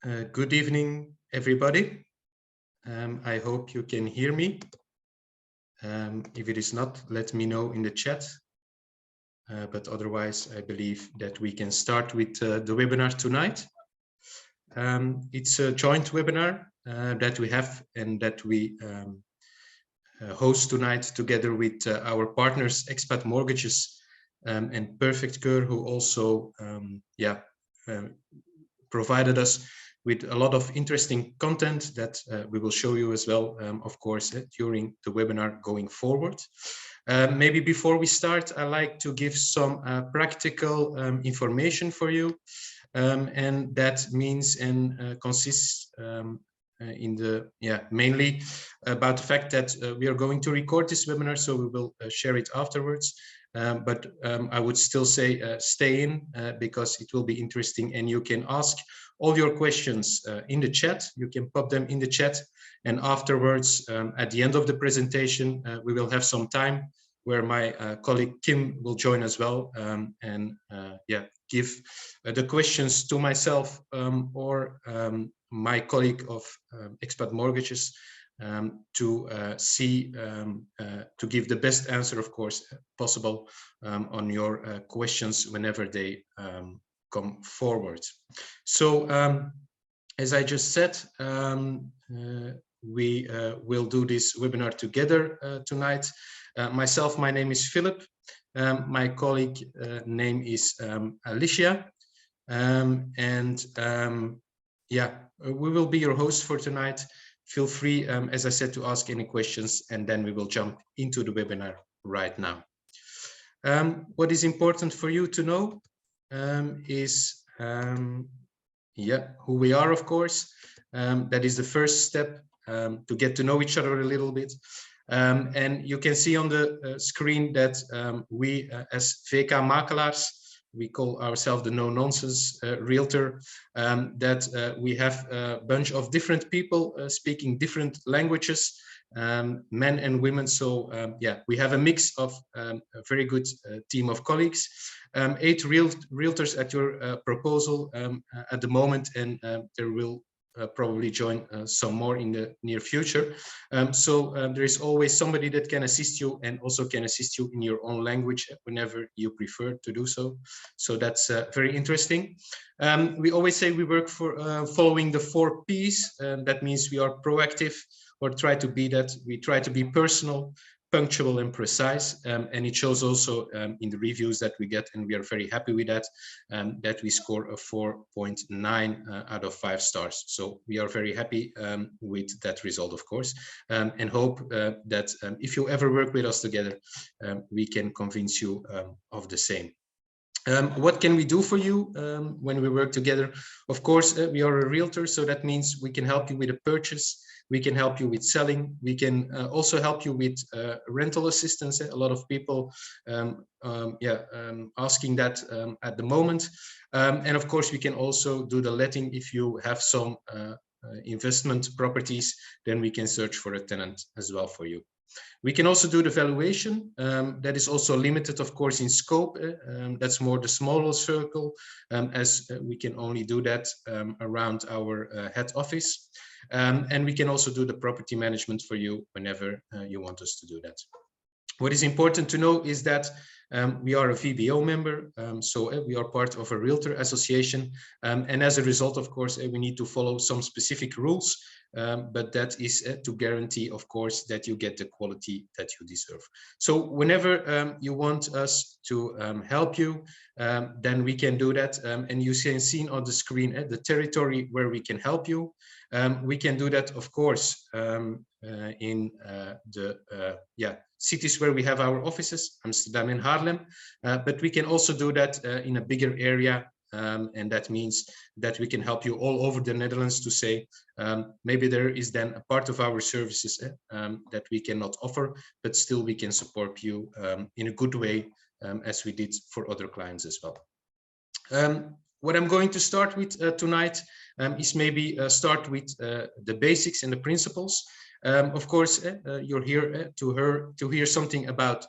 Good evening, everybody. I hope you can hear me. If it is not, let me know in the chat. But otherwise, I believe that we can start with the webinar tonight. It's a joint webinar that we have and that we host tonight together with our partners, Expat Mortgages and Perfect Cure, who also provided us with a lot of interesting content that we will show you as well, of course, during the webinar going forward. Maybe before we start, I'd like to give some practical information for you. And that means and consists mainly about the fact that we are going to record this webinar, so we will share it afterwards. But I would still say stay in because it will be interesting, and you can ask all your questions in the chat. You can pop them in the chat, and afterwards, at the end of the presentation, we will have some time where my colleague Kim will join as well, and give the questions to myself or my colleague of Expat Mortgages to give the best answer, of course, possible on your questions whenever they come forward. So, as I just said, we will do this webinar together tonight. Myself, my name is Philip. My colleague name is Alicia. We will be your host for tonight. Feel free, as I said, to ask any questions, and then we will jump into the webinar right now. What is important for you to know is who we are, of course. That is the first step, to get to know each other a little bit. And you can see on the screen that we, as VK Makelaars, we call ourselves the no-nonsense realtor, that we have a bunch of different people speaking different languages, men and women. So we have a mix of a very good team of colleagues, 8 realtors at your proposal at the moment, and there will probably join some more in the near future. So there is always somebody that can assist you, and also can assist you in your own language whenever you prefer to do so. So that's very interesting. We always say we work for following the 4 Ps. That means we are proactive, or try to be that. We try to be personal, punctual, and precise, and it shows also in the reviews that we get, and we are very happy with that, that we score a 4.9 out of 5 stars. So we are very happy with that result, of course, and hope that if you ever work with us together, we can convince you of the same. What can we do for you when we work together? Of course, we are a realtor, so that means we can help you with a purchase. We can help you with selling. We can also help you with rental assistance. A lot of people asking that at the moment. And of course, we can also do the letting. If you have some investment properties, then we can search for a tenant as well for you. We can also do the valuation. That is also limited, of course, in scope. That's more the smaller circle, as we can only do that around our head office. And we can also do the property management for you whenever you want us to do that. What is important to know is that we are a VBO member, so we are part of a realtor association, and as a result, of course, we need to follow some specific rules, but that is to guarantee, of course, that you get the quality that you deserve. So whenever you want us to help you, then we can do that, and you can see on the screen the territory where we can help you. We can do that, of course, in the cities where we have our offices, Amsterdam and Haarlem, but we can also do that in a bigger area, and that means that we can help you all over the Netherlands to say, maybe there is then a part of our services that we cannot offer, but still we can support you in a good way, as we did for other clients as well. What I'm going to start with tonight is maybe start with the basics and the principles. Of course, you're here to hear something about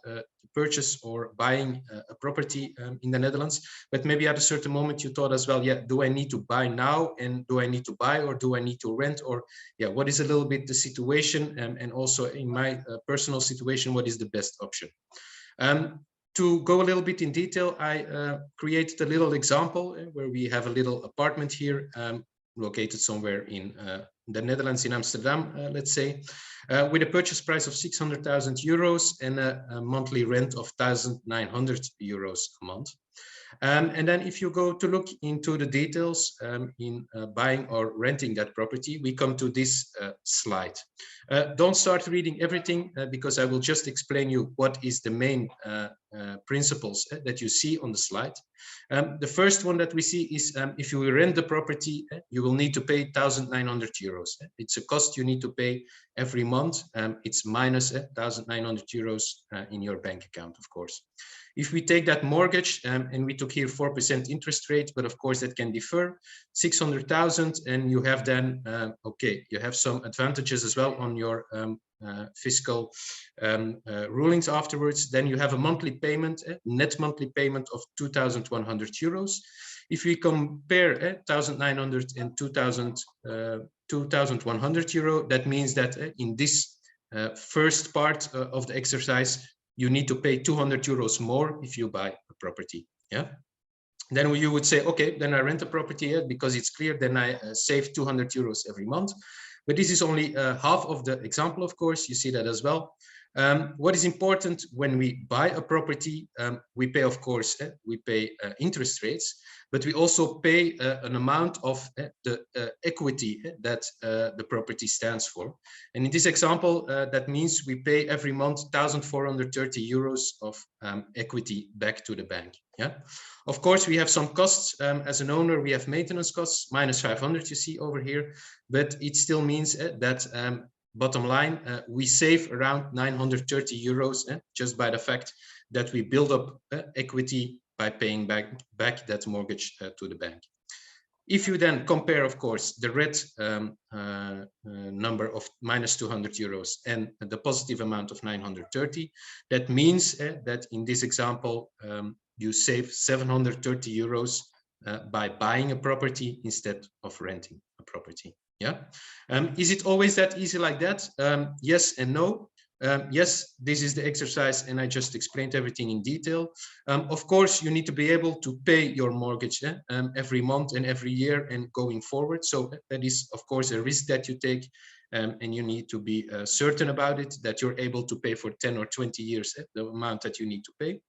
purchase or buying a property in the Netherlands, but maybe at a certain moment you thought as well, yeah, do I need to buy now, and do I need to buy, or do I need to rent, or yeah, what is a little bit the situation, and also in my personal situation, what is the best option? To go a little bit in detail, I created a little example where we have a little apartment here, located somewhere in the Netherlands, in Amsterdam, let's say, with a purchase price of 600,000 euros and a monthly rent of 1,900 euros a month. And then if you go to look into the details in buying or renting that property, we come to this slide. Don't start reading everything because I will just explain you what is the main principles that you see on the slide. The first one that we see is if you rent the property, you will need to pay 1,900 euros. It's a cost you need to pay every month. It's minus 1,900 euros in your bank account, of course. If we take that mortgage and we took here 4% interest rate, but of course that can differ, 600,000, and you have then, okay, you have some advantages as well on your fiscal rulings afterwards. Then you have a monthly payment, net monthly payment of 2,100 euros. If we compare 1,900 and 2,100 euro, that means that in this first part of the exercise, you need to pay 200 euros more if you buy a property. Yeah. Then you would say, okay, then I rent a property because it's clear, then I save 200 euros every month. But this is only half of the example, of course, you see that as well. What is important when we buy a property, we pay, of course, we pay interest rates, but we also pay an amount of the equity that the property stands for. And in this example, that means we pay every month 1,430 euros of equity back to the bank. Yeah, of course, we have some costs as an owner. We have maintenance costs, minus 500, you see over here, but it still means that bottom line, we save around 930 euros just by the fact that we build up equity by paying back that mortgage to the bank. If you then compare, of course, the red number of minus 200 euros and the positive amount of 930, that means that in this example, you save 730 euros by buying a property instead of renting a property. Yeah. Is it always that easy like that? Yes and no. Yes, this is the exercise, and I just explained everything in detail. Of course, you need to be able to pay your mortgage every month and every year and going forward. So that is, of course, a risk that you take, and you need to be certain about it, that you're able to pay for 10 or 20 years the amount that you need to pay.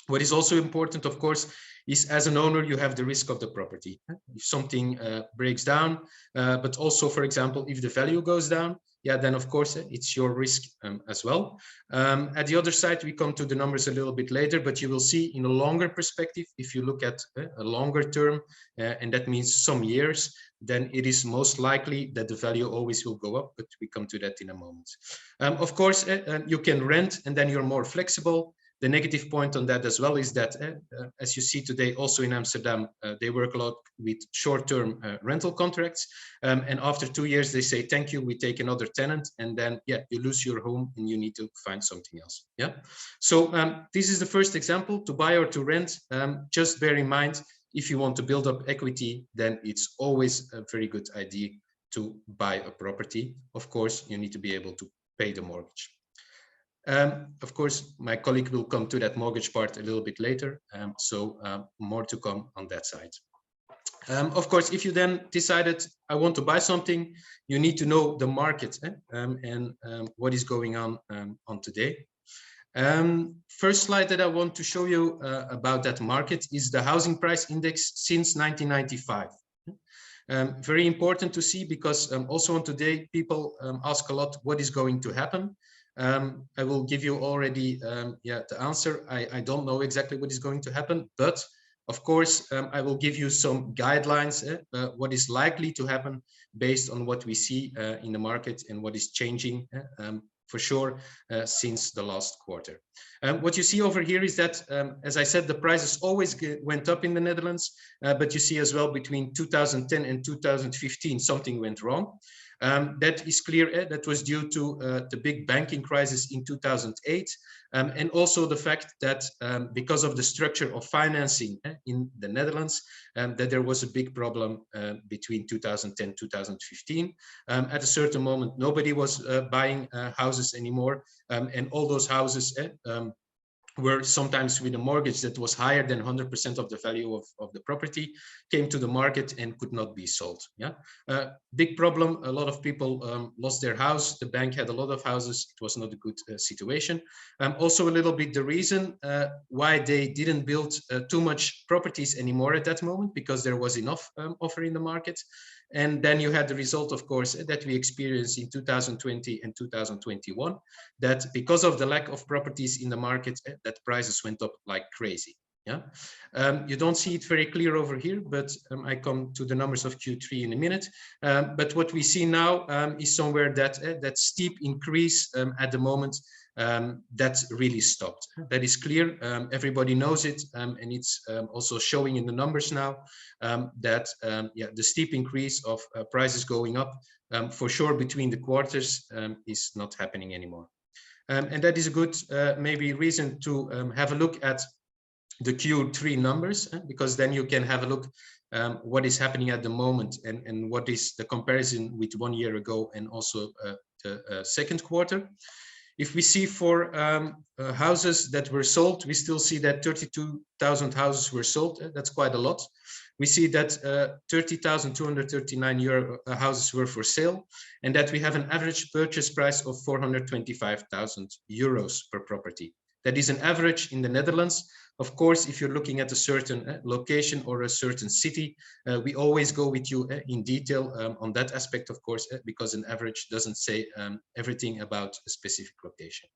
What is also important, of course, is as an owner, you have the risk of the property. If something breaks down, but also, for example, if the value goes down, yeah, then of course it's your risk as well. At the other side, we come to the numbers a little bit later, but you will see in a longer perspective, if you look at a longer term, and that means some years, then it is most likely that the value always will go up, but we come to that in a moment. Of course, you can rent and then you're more flexible. The negative point on that as well is that, as you see today, also in Amsterdam, they work a lot with short-term rental contracts. And after 2 years, they say, thank you, we take another tenant. And then, yeah, you lose your home and you need to find something else. Yeah. So this is the first example, to buy or to rent. Just bear in mind, if you want to build up equity, then it's always a very good idea to buy a property. Of course, you need to be able to pay the mortgage. Of course, my colleague will come to that mortgage part a little bit later, so more to come on that side. Of course, if you then decided, I want to buy something, you need to know the market and what is going on today. First slide that I want to show you about that market is the housing price index since 1995. Very important to see, because also on today, people ask a lot, what is going to happen? I will give you already the answer. I don't know exactly what is going to happen, but of course, I will give you some guidelines, what is likely to happen based on what we see in the market and what is changing for sure since the last quarter. What you see over here is that, as I said, the prices always went up in the Netherlands, but you see as well between 2010 and 2015 something went wrong. That is clear. That was due to the big banking crisis in 2008, and also the fact that because of the structure of financing in the Netherlands, that there was a big problem between 2010 2015. At a certain moment, nobody was buying houses anymore, and all those houses were sometimes with a mortgage that was higher than 100% of the value of the property, came to the market and could not be sold. Yeah, big problem. A lot of people lost their house. The bank had a lot of houses. It was not a good situation. Also a little bit the reason why they didn't build too much properties anymore at that moment, because there was enough offer in the market. And then you had the result, of course, that we experienced in 2020 and 2021, that because of the lack of properties in the market, that prices went up like crazy. Yeah, you don't see it very clear over here, but I come to the numbers of Q3 in a minute. But what we see now is somewhere that that steep increase at the moment that really stopped. That is clear. Everybody knows it, and it's also showing in the numbers now that yeah, the steep increase of prices going up for sure between the quarters is not happening anymore. And that is a good maybe reason to have a look at the Q3 numbers, because then you can have a look what is happening at the moment and what is the comparison with 1 year ago and also the second quarter. If we see for houses that were sold, we still see that 32,000 houses were sold. That's quite a lot. We see that 30,239 euro houses were for sale, and that we have an average purchase price of 425,000 euros per property. That is an average in the Netherlands. Of course, if you're looking at a certain location or a certain city, we always go with you in detail on that aspect, of course, because an average doesn't say everything about a specific location.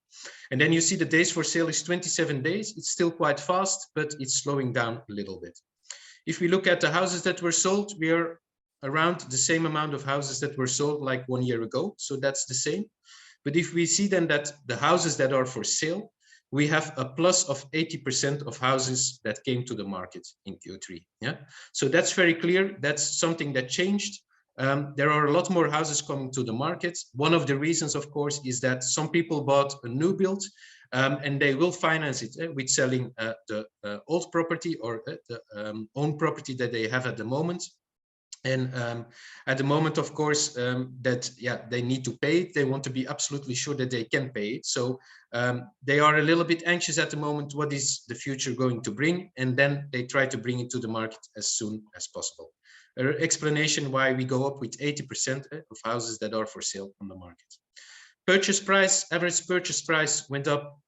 And then you see the days for sale is 27 days. It's still quite fast, but it's slowing down a little bit. If we look at the houses that were sold, we are around the same amount of houses that were sold like 1 year ago. So that's the same. But if we see then that the houses that are for sale, we have a plus of 80% of houses that came to the market in Q3. Yeah, so that's very clear. That's something that changed. There are a lot more houses coming to the market. One of the reasons, of course, is that some people bought a new build and they will finance it with selling the old property or the own property that they have at the moment. And at the moment, of course, that yeah, they need to pay it. They want to be absolutely sure that they can pay it. So they are a little bit anxious at the moment. What is the future going to bring? And then they try to bring it to the market as soon as possible. An explanation why we go up with 80% of houses that are for sale on the market. Purchase price, average purchase price went up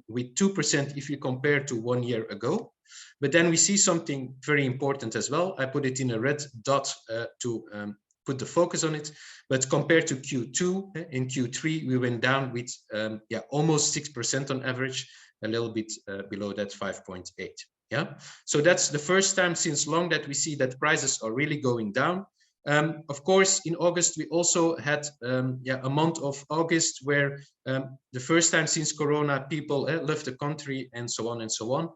with 2% if you compare to 1 year ago. But then we see something very important as well. I put it in a red dot to put the focus on it. But compared to Q2, in Q3, we went down with yeah, almost 6% on average, a little bit below that 5.8. Yeah, so that's the first time since long that we see that prices are really going down. Of course, in August, we also had yeah, a month of August where the first time since Corona, people left the country and so on and so on.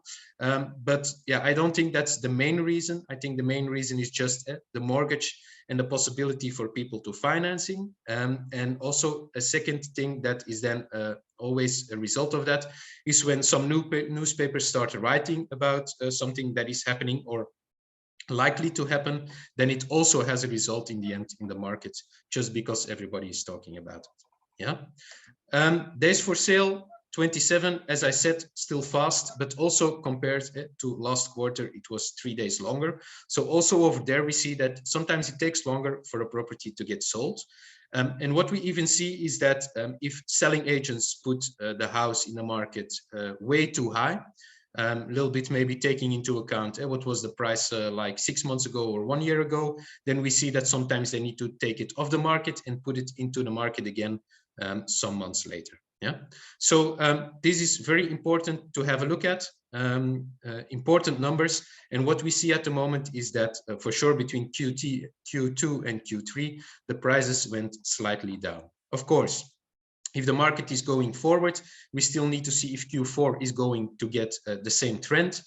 But yeah, I don't think that's the main reason. I think the main reason is just the mortgage and the possibility for people to financing. And also a second thing that is then always a result of that is when some newspapers start writing about something that is happening or likely to happen, then it also has a result in the end in the market, just because everybody is talking about it. Yeah, days for sale 27, as I said, still fast, but also compared to last quarter, it was 3 days longer. So also over there, we see that sometimes it takes longer for a property to get sold. And what we even see is that if selling agents put the house in the market way too high, a little bit maybe taking into account what was the price like 6 months ago or 1 year ago, then we see that sometimes they need to take it off the market and put it into the market again some months later. Yeah, so this is very important to have a look at, important numbers. And what we see at the moment is that for sure between Q2 and Q3, the prices went slightly down. Of course, If the market is going forward, we still need to see if Q4 is going to get the same trend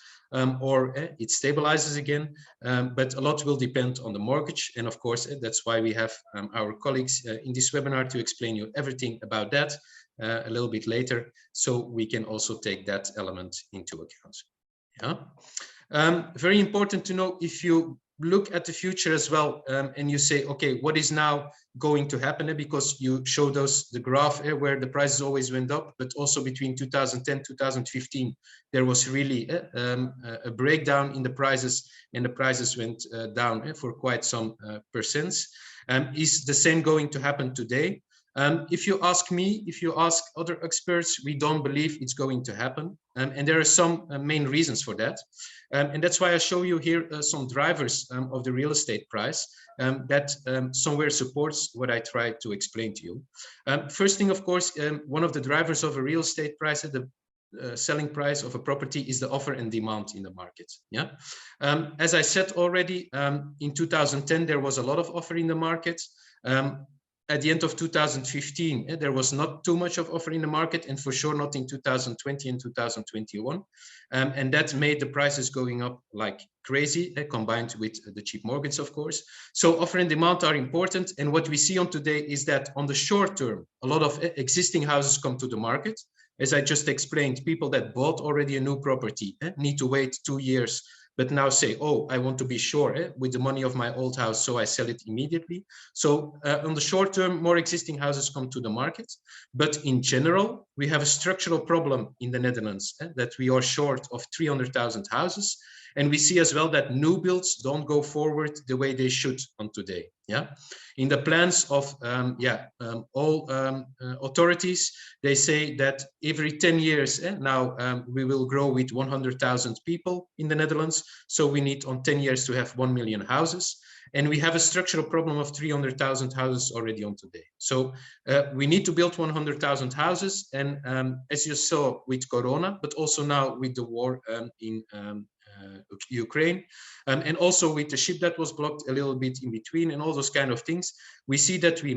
or it stabilizes again. But a lot will depend on the mortgage. And of course, that's why we have our colleagues in this webinar to explain you everything about that a little bit later, so we can also take that element into account. Yeah. Very important to know, if you look at the future as well, and you say, okay, what is now going to happen? Because you showed us the graph where the prices always went up, but also between 2010 2015 there was really a breakdown in the prices, and the prices went down for quite some percents. Is the same going to happen today? If you ask me, if you ask other experts, we don't believe it's going to happen. And there are some main reasons for that. And that's why I show you here some drivers of the real estate price that somewhere supports what I try to explain to you. First thing, of course, one of the drivers of a real estate price, the selling price of a property, is the offer and demand in the market. Yeah. As I said already, in 2010, there was a lot of offer in the market. At the end of 2015, there was not too much of offer in the market, and for sure not in 2020 and 2021. And that made the prices going up like crazy, combined with the cheap mortgage, of course. So offer and demand are important. And what we see on today is that on the short term, a lot of existing houses come to the market. As I just explained, people that bought already a new property need to wait 2 years, but now say, oh, I want to be sure with the money of my old house, so I sell it immediately. So on the short term, more existing houses come to the market. But in general, we have a structural problem in the Netherlands that we are short of 300,000 houses. And we see as well that new builds don't go forward the way they should on today. Yeah, in the plans of all authorities, they say that every 10 years now we will grow with 100,000 people in the Netherlands. So we need on 10 years to have 1 million houses. And we have a structural problem of 300,000 houses already on today. So we need to build 100,000 houses. And as you saw with Corona, but also now with the war in Ukraine, and also with the ship that was blocked a little bit in between and all those kind of things, we see that the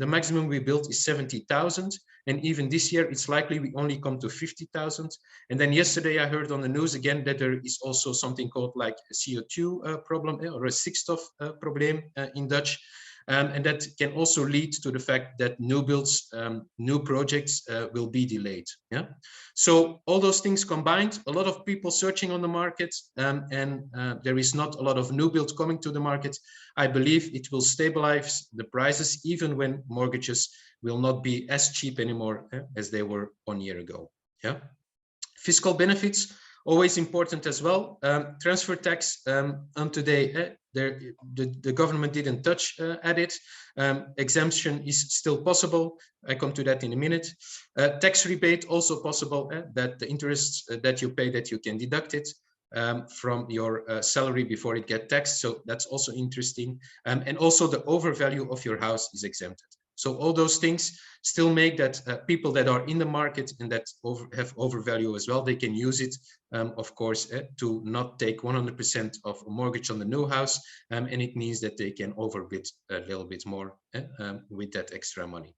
maximum we built is 70,000, and even this year it's likely we only come to 50,000. And then yesterday I heard on the news again that there is also something called like a CO2 problem, or a stikstof probleem in Dutch. And that can also lead to the fact that new builds, new projects will be delayed. Yeah. So all those things combined, a lot of people searching on the market, and there is not a lot of new builds coming to the market. I believe it will stabilize the prices, even when mortgages will not be as cheap anymore as they were 1 year ago. Yeah. Fiscal benefits, always important as well. Transfer tax, on today, the government didn't touch at it. Exemption is still possible. I come to that in a minute. Tax rebate also possible, that the interests that you pay, that you can deduct it from your salary before it gets taxed. So that's also interesting. And also the overvalue of your house is exempted. So all those things still make that people that are in the market and that have overvalue as well, they can use it, of course, to not take 100% of a mortgage on the new house. And it means that they can overbid a little bit more with that extra money.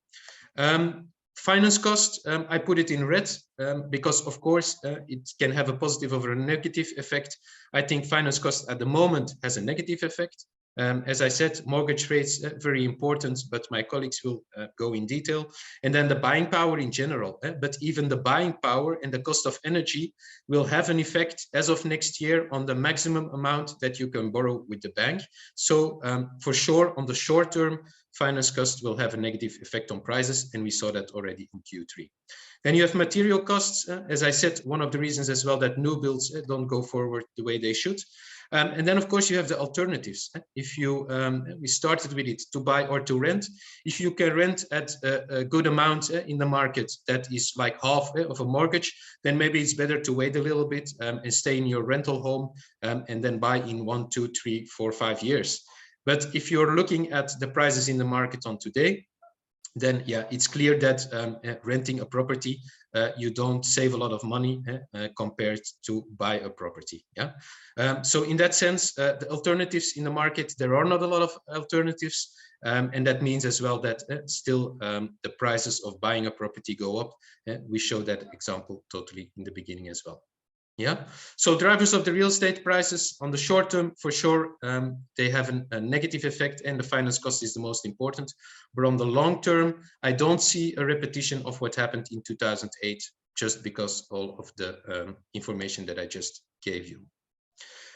Finance cost, I put it in red because, of course, it can have a positive or a negative effect. I think finance cost at the moment has a negative effect. As I said, mortgage rates very important, but my colleagues will go in detail. And then the buying power in general. But even the buying power and the cost of energy will have an effect as of next year on the maximum amount that you can borrow with the bank. So for sure, on the short term, finance cost will have a negative effect on prices, and we saw that already in Q3. Then you have material costs. As I said, one of the reasons as well that new builds don't go forward the way they should. And then, of course, you have the alternatives. If you, we started with it, to buy or to rent. If you can rent at a good amount in the market that is like half of a mortgage, then maybe it's better to wait a little bit and stay in your rental home and then buy in 1, 2, 3, 4, 5 years. But if you're looking at the prices in the market on today, then yeah, it's clear that renting a property, you don't save a lot of money compared to buy a property. Yeah. So in that sense, the alternatives in the market, there are not a lot of alternatives. And that means as well that still the prices of buying a property go up. We showed that example totally in the beginning as well. Yeah, so drivers of the real estate prices on the short term, for sure, they have a negative effect, and the finance cost is the most important. But on the long term, I don't see a repetition of what happened in 2008, just because all of the information that I just gave you.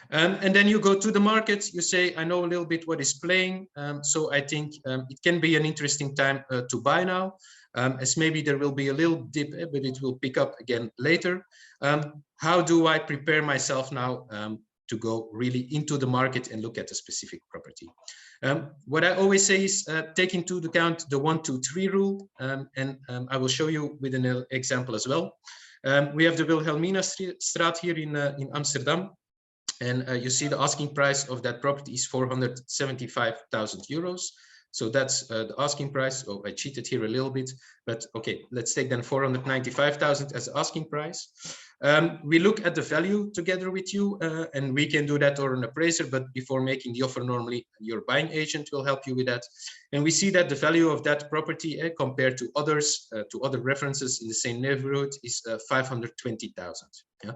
And then you go to the market, you say, I know a little bit what is playing. So I think it can be an interesting time to buy now, as maybe there will be a little dip, but it will pick up again later. How do I prepare myself now to go really into the market and look at a specific property? What I always say is take into account the 1, 2, 3 rule. And I will show you with an example as well. We have the Wilhelmina Straat here in Amsterdam. And you see the asking price of that property is 475,000 euros. So that's the asking price. Oh, I cheated here a little bit, but okay, let's take then 495,000 as asking price. We look at the value together with you, and we can do that or an appraiser, but before making the offer, normally your buying agent will help you with that. And we see that the value of that property compared to others, to other references in the same neighborhood is 520,000. Yeah.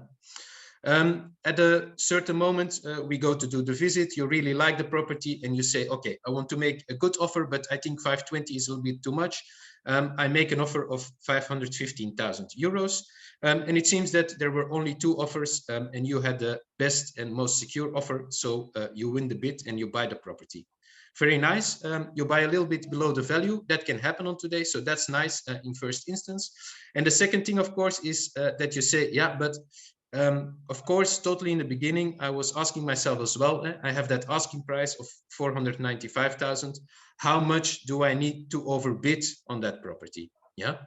At a certain moment, we go to do the visit, you really like the property and you say, okay, I want to make a good offer, but I think 520 is a little bit too much. I make an offer of 515,000 euros. And it seems that there were only 2 offers and you had the best and most secure offer. So you win the bid and you buy the property. Very nice. You buy a little bit below the value. That can happen on today. So that's nice in first instance. And the second thing, of course, is that you say, yeah, but of course, totally in the beginning, I was asking myself as well, I have that asking price of 495,000. How much do I need to overbid on that property? Yeah.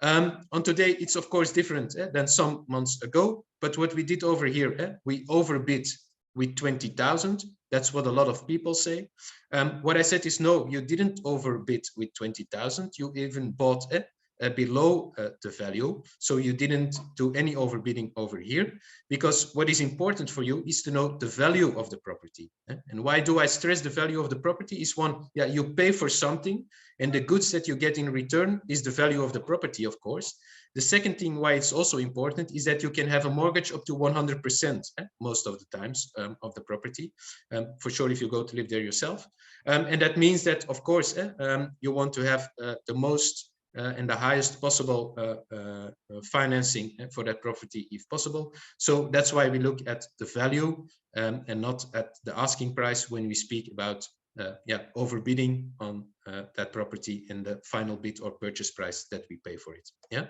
On today, it's of course different than some months ago. But what we did over here, we overbid with 20,000. That's what a lot of people say. What I said is, no, you didn't overbid with 20,000. You even bought below the value. So you didn't do any overbidding over here, because what is important for you is to know the value of the property. And why do I stress the value of the property? Is one, yeah, you pay for something and the goods that you get in return is the value of the property, of course. The second thing why it's also important is that you can have a mortgage up to 100% most of the times of the property, for sure if you go to live there yourself. And that means that, of course, you want to have the most and the highest possible financing for that property if possible. So that's why we look at the value and not at the asking price when we speak about overbidding on that property and the final bid or purchase price that we pay for it. Yeah.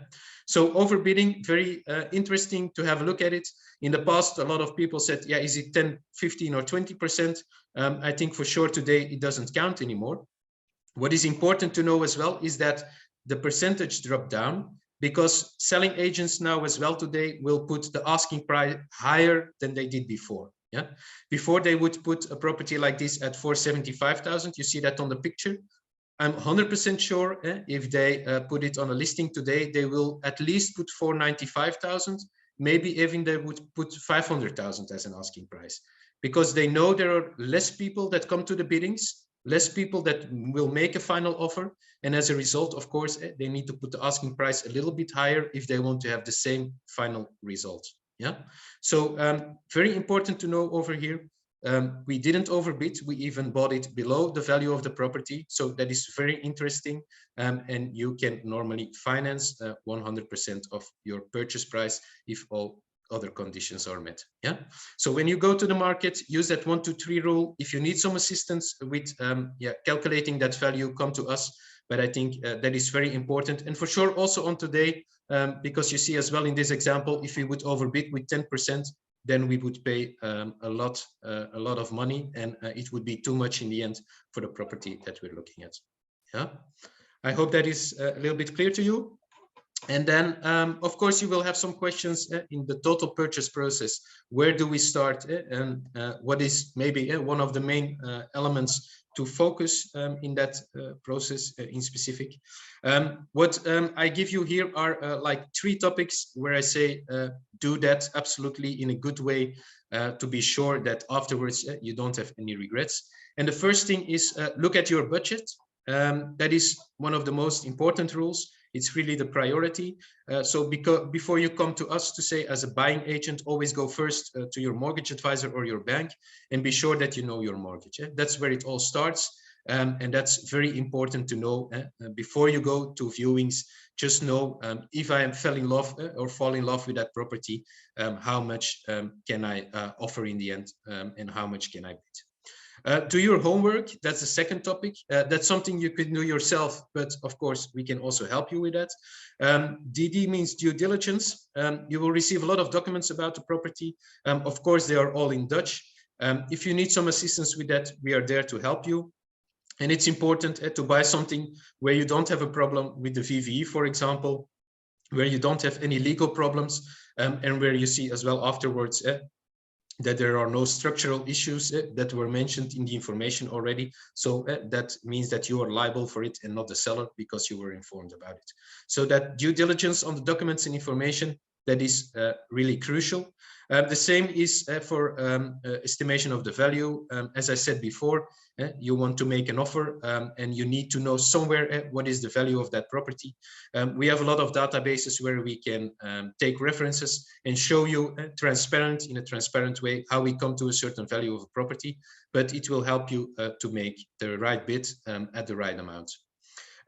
So overbidding, very interesting to have a look at it. In the past, a lot of people said, yeah, is it 10, 15 or 20%? I think for sure today it doesn't count anymore. What is important to know as well is that the percentage dropped down because selling agents now as well today will put the asking price higher than they did before. Yeah, before they would put a property like this at 475,000. You see that on the picture. I'm 100% sure if they put it on a listing today, they will at least put 495,000. Maybe even they would put 500,000 as an asking price, because they know there are less people that come to the biddings, less people that will make a final offer. And as a result, of course, they need to put the asking price a little bit higher if they want to have the same final result. Yeah. So very important to know over here. We didn't overbid. We even bought it below the value of the property. So that is very interesting. And you can normally finance 100% of your purchase price if all other conditions are met. Yeah. So when you go to the market, use that 1, 2, 3 rule. If you need some assistance with calculating that value, come to us. But I think that is very important. And for sure also on today, because you see as well in this example, if we would overbid with 10%, then we would pay a lot of money, and it would be too much in the end for the property that we're looking at. Yeah. I hope that is a little bit clear to you. And then, of course, you will have some questions in the total purchase process. Where do we start? And what is maybe one of the main elements to focus in that process in specific? What I give you here are like 3 topics where I say do that absolutely in a good way to be sure that afterwards you don't have any regrets. And the first thing is look at your budget. That is one of the most important rules. It's really the priority. So before you come to us to say as a buying agent, always go first to your mortgage advisor or your bank and be sure that you know your mortgage. That's where it all starts. And that's very important to know before you go to viewings. Just know if I fell in love or fall in love with that property, how much can I offer in the end, and how much can I bid. Do your homework. That's the second topic. That's something you could do yourself, but of course we can also help you with that. DD means due diligence. You will receive a lot of documents about the property. Of course, they are all in Dutch. If you need some assistance with that, we are there to help you. And it's important to buy something where you don't have a problem with the VVE, for example, where you don't have any legal problems, and where you see as well afterwards that there are no structural issues that were mentioned in the information already. So that means that you are liable for it and not the seller, because you were informed about it. So that due diligence on the documents and information, that is really crucial. The same is for estimation of the value. As I said before, you want to make an offer and you need to know somewhere what is the value of that property. We have a lot of databases where we can take references and show you in a transparent way how we come to a certain value of a property, but it will help you to make the right bid at the right amount.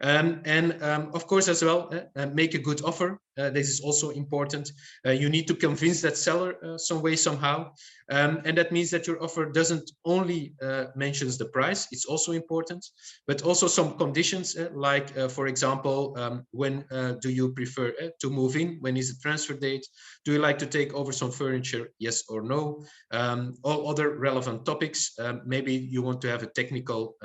Of course, as well, make a good offer. This is also important. You need to convince that seller some way, somehow. And that means that your offer doesn't only mentions the price, it's also important, but also some conditions, like, for example, when do you prefer to move in? When is the transfer date? Do you like to take over some furniture? Yes or no? All other relevant topics. Maybe you want to have a technical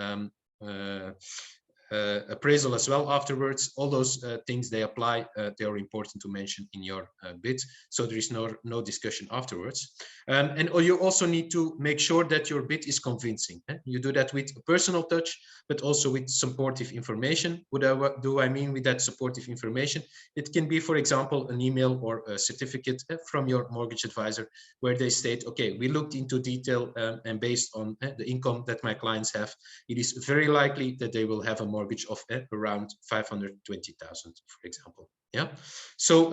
appraisal as well afterwards. All those things, they apply. They are important to mention in your bid, so there is no discussion afterwards. And you also need to make sure that your bid is convincing. You do that with a personal touch, but also with supportive information. What do I mean with that supportive information? It can be, for example, an email or a certificate from your mortgage advisor where they state, okay, we looked into detail and based on the income that my clients have, it is very likely that they will have a mortgage of around 520,000, for example. Yeah. So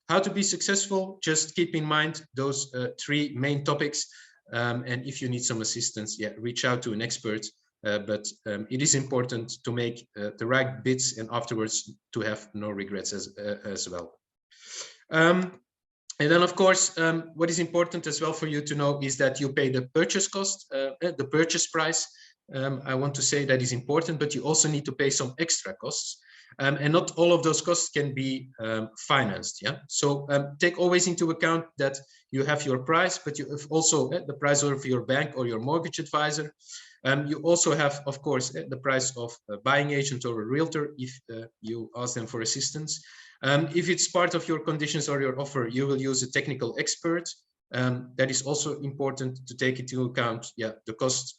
how to be successful? Just keep in mind those 3 main topics. And if you need some assistance, yeah, reach out to an expert. But it is important to make the right bids and afterwards to have no regrets as well. And then, of course, what is important as well for you to know is that you pay the purchase cost, the purchase price. I want to say that is important, but you also need to pay some extra costs. And not all of those costs can be financed. Yeah. So take always into account that you have your price, but you have also the price of your bank or your mortgage advisor. You also have, of course, the price of a buying agent or a realtor if you ask them for assistance. If it's part of your conditions or your offer, you will use a technical expert. That is also important to take into account. Yeah, the cost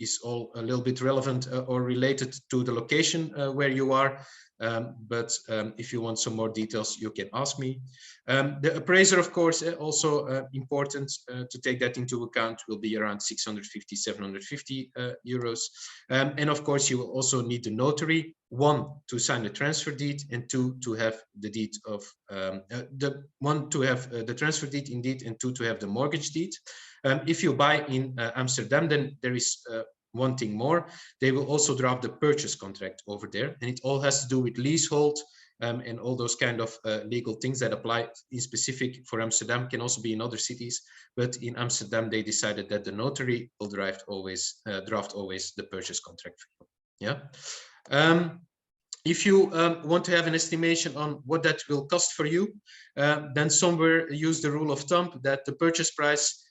is all a little bit relevant or related to the location where you are. But if you want some more details, you can ask me. The appraiser, of course, also important to take that into account, will be around 650, 750 euros. And of course, you will also need the notary, 1 to sign the transfer deed, and 2 to have the deed of the transfer deed indeed, and 2 to have the mortgage deed. If you buy in Amsterdam, then there is one thing more. They will also draft the purchase contract over there, and it all has to do with leasehold and all those kind of legal things that apply in specific for Amsterdam, can also be in other cities, but in Amsterdam they decided that the notary will draft always the purchase contract for you. Yeah. If you want to have an estimation on what that will cost for you, then somewhere use the rule of thumb that the purchase price,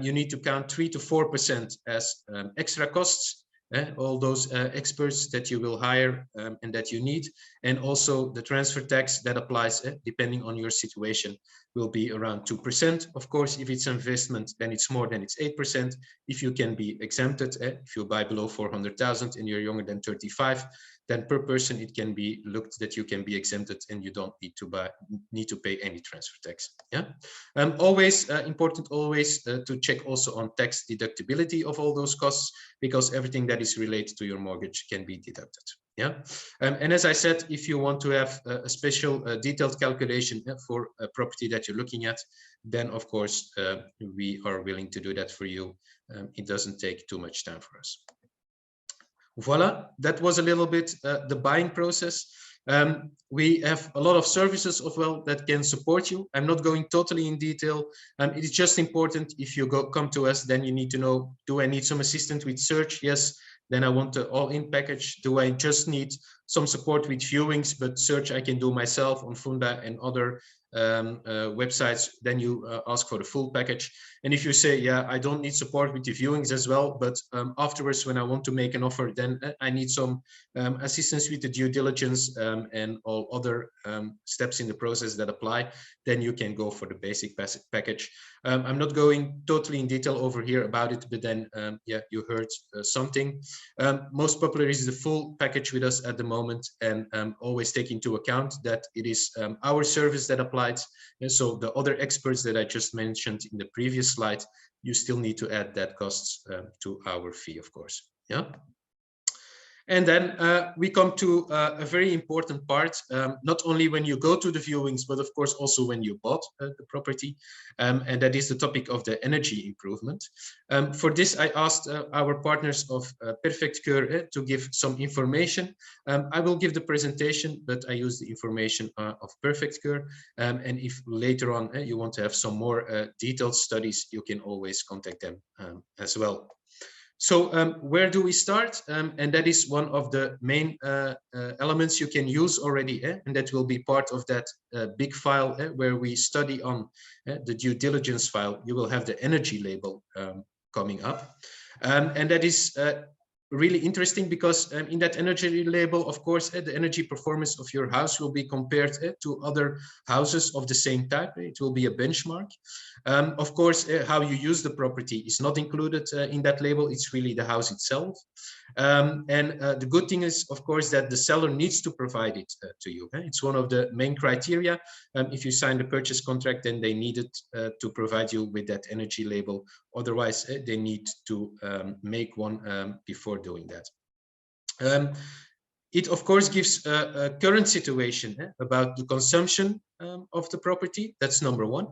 you need to count 3 to 4% as extra costs. all those experts that you will hire and that you need, and also the transfer tax that applies depending on your situation will be around 2%. Of course, if it's investment, then it's more, than it's 8%. If you can be exempted, if you buy below 400,000 and you're younger than 35, then per person it can be looked that you can be exempted and you don't need to pay any transfer tax. Yeah, always important always to check also on tax deductibility of all those costs, because everything that is related to your mortgage can be deducted. Yeah, and as I said, if you want to have a special detailed calculation for a property that you're looking at, then of course we are willing to do that for you. It doesn't take too much time for us. Voila, that was a little bit the buying process. We have a lot of services as well that can support you. I'm not going totally in detail. It is just important, if you come to us, then you need to know, do I need some assistance with search? Yes. Then I want the all-in package. Do I just need some support with viewings, but search I can do myself on Funda and other websites? Then you ask for the full package. And if you say, yeah, I don't need support with the viewings as well, but afterwards when I want to make an offer, then I need some assistance with the due diligence and all other steps in the process that apply, then you can go for the basic package. I'm not going totally in detail over here about it, but then yeah, you heard something. Most popular is the full package with us at the moment, and always take into account that it is our service that applies. And so the other experts that I just mentioned in the previous slide, you still need to add that costs to our fee, of course. Yeah. And then we come to a very important part, not only when you go to the viewings, but of course also when you bought the property, and that is the topic of the energy improvement. For this, I asked our partners of Perfect Keur to give some information. I will give the presentation, but I use the information of Perfect Keur. And if later on you want to have some more detailed studies, you can always contact them as well. So where do we start? And that is one of the main elements you can use already, and that will be part of that big file where we study on the due diligence file. You will have the energy label coming up. And that is really interesting, because in that energy label, of course, the energy performance of your house will be compared to other houses of the same type. It will be a benchmark. Of course, how you use the property is not included in that label. It's really the house itself. And the good thing is, of course, that the seller needs to provide it to you. It's one of the main criteria. If you sign the purchase contract, then they needed to provide you with that energy label. Otherwise, they need to make one before doing that. It, of course, gives a current situation about the consumption of the property. That's number one.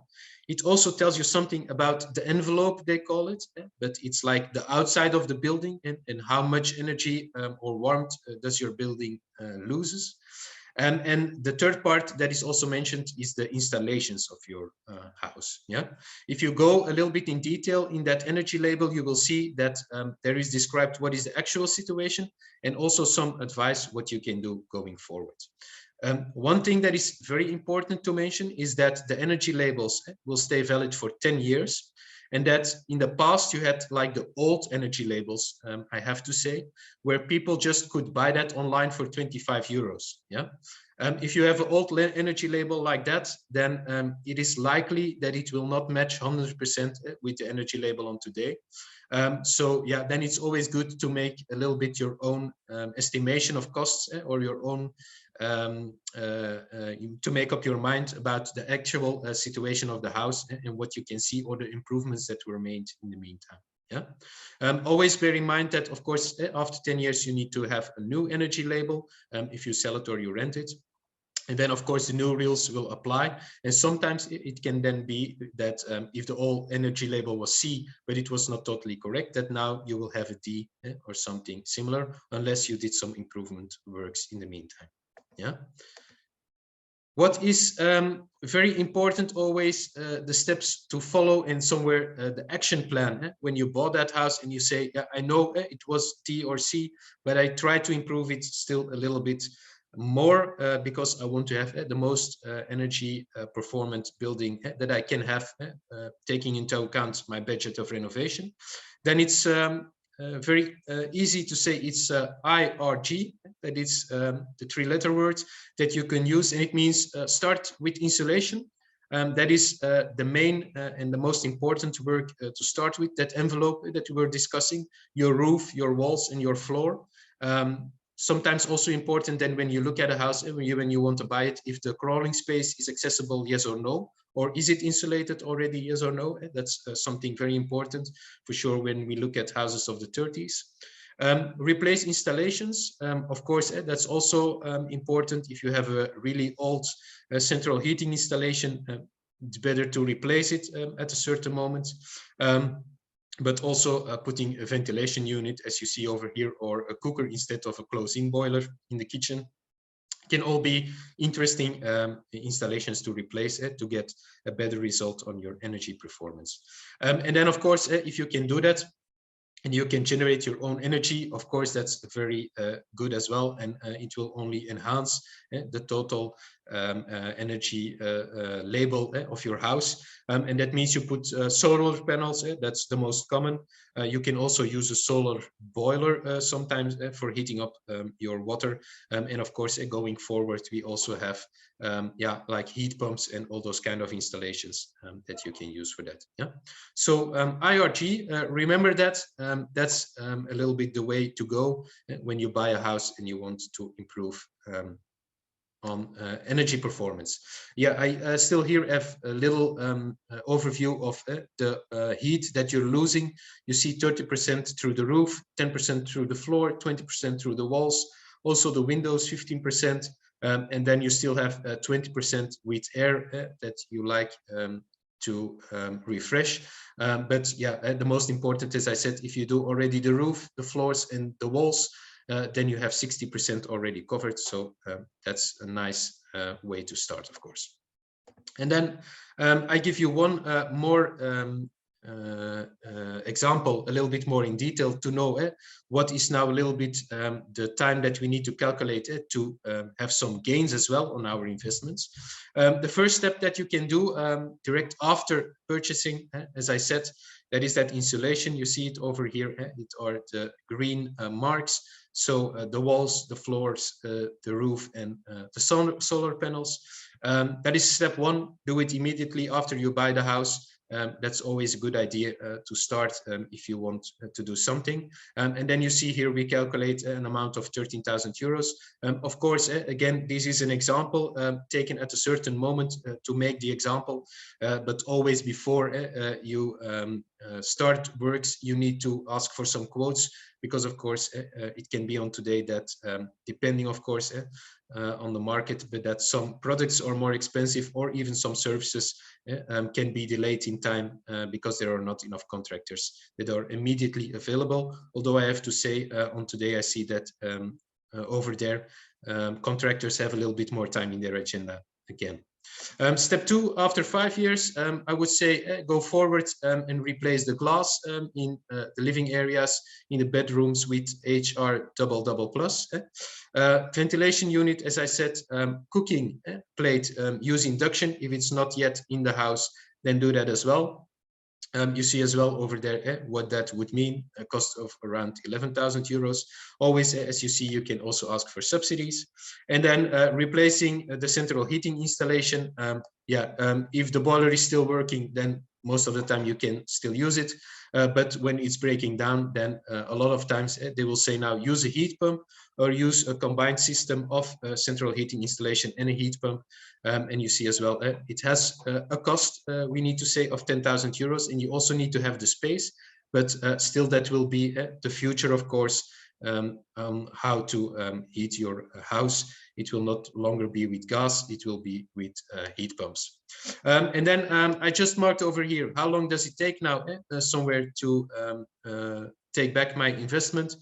It also tells you something about the envelope, they call it, but it's like the outside of the building, and how much energy or warmth does your building loses. And the third part that is also mentioned is the installations of your house. Yeah, if you go a little bit in detail in that energy label, you will see that there is described what is the actual situation, and also some advice what you can do going forward. One thing that is very important to mention is that the energy labels will stay valid for 10 years. And that in the past you had like the old energy labels, I have to say, where people just could buy that online for 25 euros. Yeah. If you have an old energy label like that, then it is likely that it will not match 100% with the energy label on today. So yeah, then it's always good to make a little bit your own estimation of costs, or your own to make up your mind about the actual situation of the house and what you can see, or the improvements that were made in the meantime. Yeah. Always bear in mind that, of course, after 10 years, you need to have a new energy label if you sell it or you rent it. And then, of course, the new rules will apply. And sometimes it can then be that if the old energy label was C, but it was not totally correct, that now you will have a D or something similar, unless you did some improvement works in the meantime. Yeah. What is very important always, the steps to follow, and somewhere the action plan. When you bought that house and you say, yeah, I know it was D or C, but I try to improve it still a little bit more because I want to have the most energy performant building that I can have, taking into account my budget of renovation. Then it's very easy to say it's IRG, that is the 3-letter word that you can use, and it means start with insulation. That is the main and the most important work to start with, that envelope that we were discussing, your roof, your walls, and your floor. Sometimes also important then when you look at a house, when you want to buy it, if the crawling space is accessible, yes or no, or is it insulated already, yes or no. That's something very important for sure when we look at houses of the 30s. Replace installations, of course, that's also important. If you have a really old central heating installation, it's better to replace it at a certain moment. But also putting a ventilation unit, as you see over here, or a cooker instead of a closing boiler in the kitchen, can all be interesting installations to replace it to get a better result on your energy performance. And then, of course, if you can do that, and you can generate your own energy, of course, that's very good as well, and it will only enhance the total energy label of your house. And that means you put solar panels, that's the most common. You can also use a solar boiler sometimes for heating up your water. And of course, going forward, we also have like heat pumps and all those kind of installations that you can use for that. Yeah. So IRG, remember that. That's a little bit the way to go when you buy a house and you want to improve on energy performance. Yeah, I still here have a little overview of the heat that you're losing. You see 30% through the roof, 10% through the floor, 20% through the walls, also the windows 15%, and then you still have 20% with air that you like to refresh. But yeah, the most important, as I said, if you do already the roof, the floors, and the walls, then you have 60% already covered. So that's a nice way to start, of course. And then I give you one more example, a little bit more in detail, to know what is now a little bit the time that we need to calculate to have some gains as well on our investments. The first step that you can do direct after purchasing, as I said, that is that insulation. You see it over here. It are the green marks. So the walls, the floors, the roof, and the solar panels. That is step one. Do it immediately after you buy the house. That's always a good idea to start if you want to do something. And then you see here we calculate an amount of 13,000 euros. Of course, again, this is an example taken at a certain moment to make the example, but always before you start works, you need to ask for some quotes, because of course it can be on today that depending, of course, on the market, but that some products are more expensive, or even some services can be delayed in time because there are not enough contractors that are immediately available. Although I have to say on today, I see that over there, contractors have a little bit more time in their agenda again. Step two, after 5 years, I would say go forward and replace the glass in the living areas, in the bedrooms with HR+++. Ventilation unit, as I said, cooking plate, use induction. If it's not yet in the house, then do that as well. You see as well over there what that would mean, a cost of around 11,000 euros. Always, as you see, you can also ask for subsidies. And then replacing the central heating installation. If the boiler is still working, then most of the time you can still use it. But when it's breaking down, then a lot of times they will say now use a heat pump, or use a combined system of central heating installation and a heat pump. And you see as well, it has a cost, we need to say, of 10,000 euros, and you also need to have the space, but still that will be the future, of course, how to heat your house. It will not longer be with gas, it will be with heat pumps. And then I just marked over here, how long does it take now somewhere to take back my investment?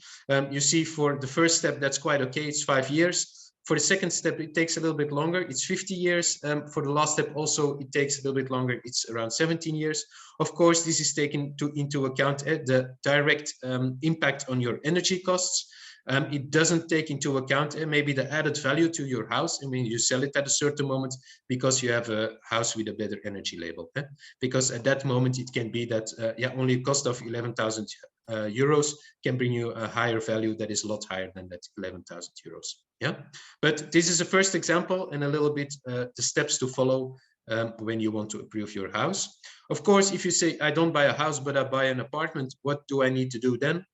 You see for the first step, that's quite okay, it's 5 years. For the second step, it takes a little bit longer, it's 50 years. For the last step also, it takes a little bit longer, it's around 17 years. Of course, this is taken into account the direct impact on your energy costs. It doesn't take into account maybe the added value to your house, and when you sell it at a certain moment, because you have a house with a better energy label. Because at that moment, it can be that only a cost of 11,000 euros can bring you a higher value that is a lot higher than that 11,000 euros. Yeah, but this is a first example and a little bit the steps to follow when you want to improve your house. Of course, if you say, I don't buy a house, but I buy an apartment, what do I need to do then?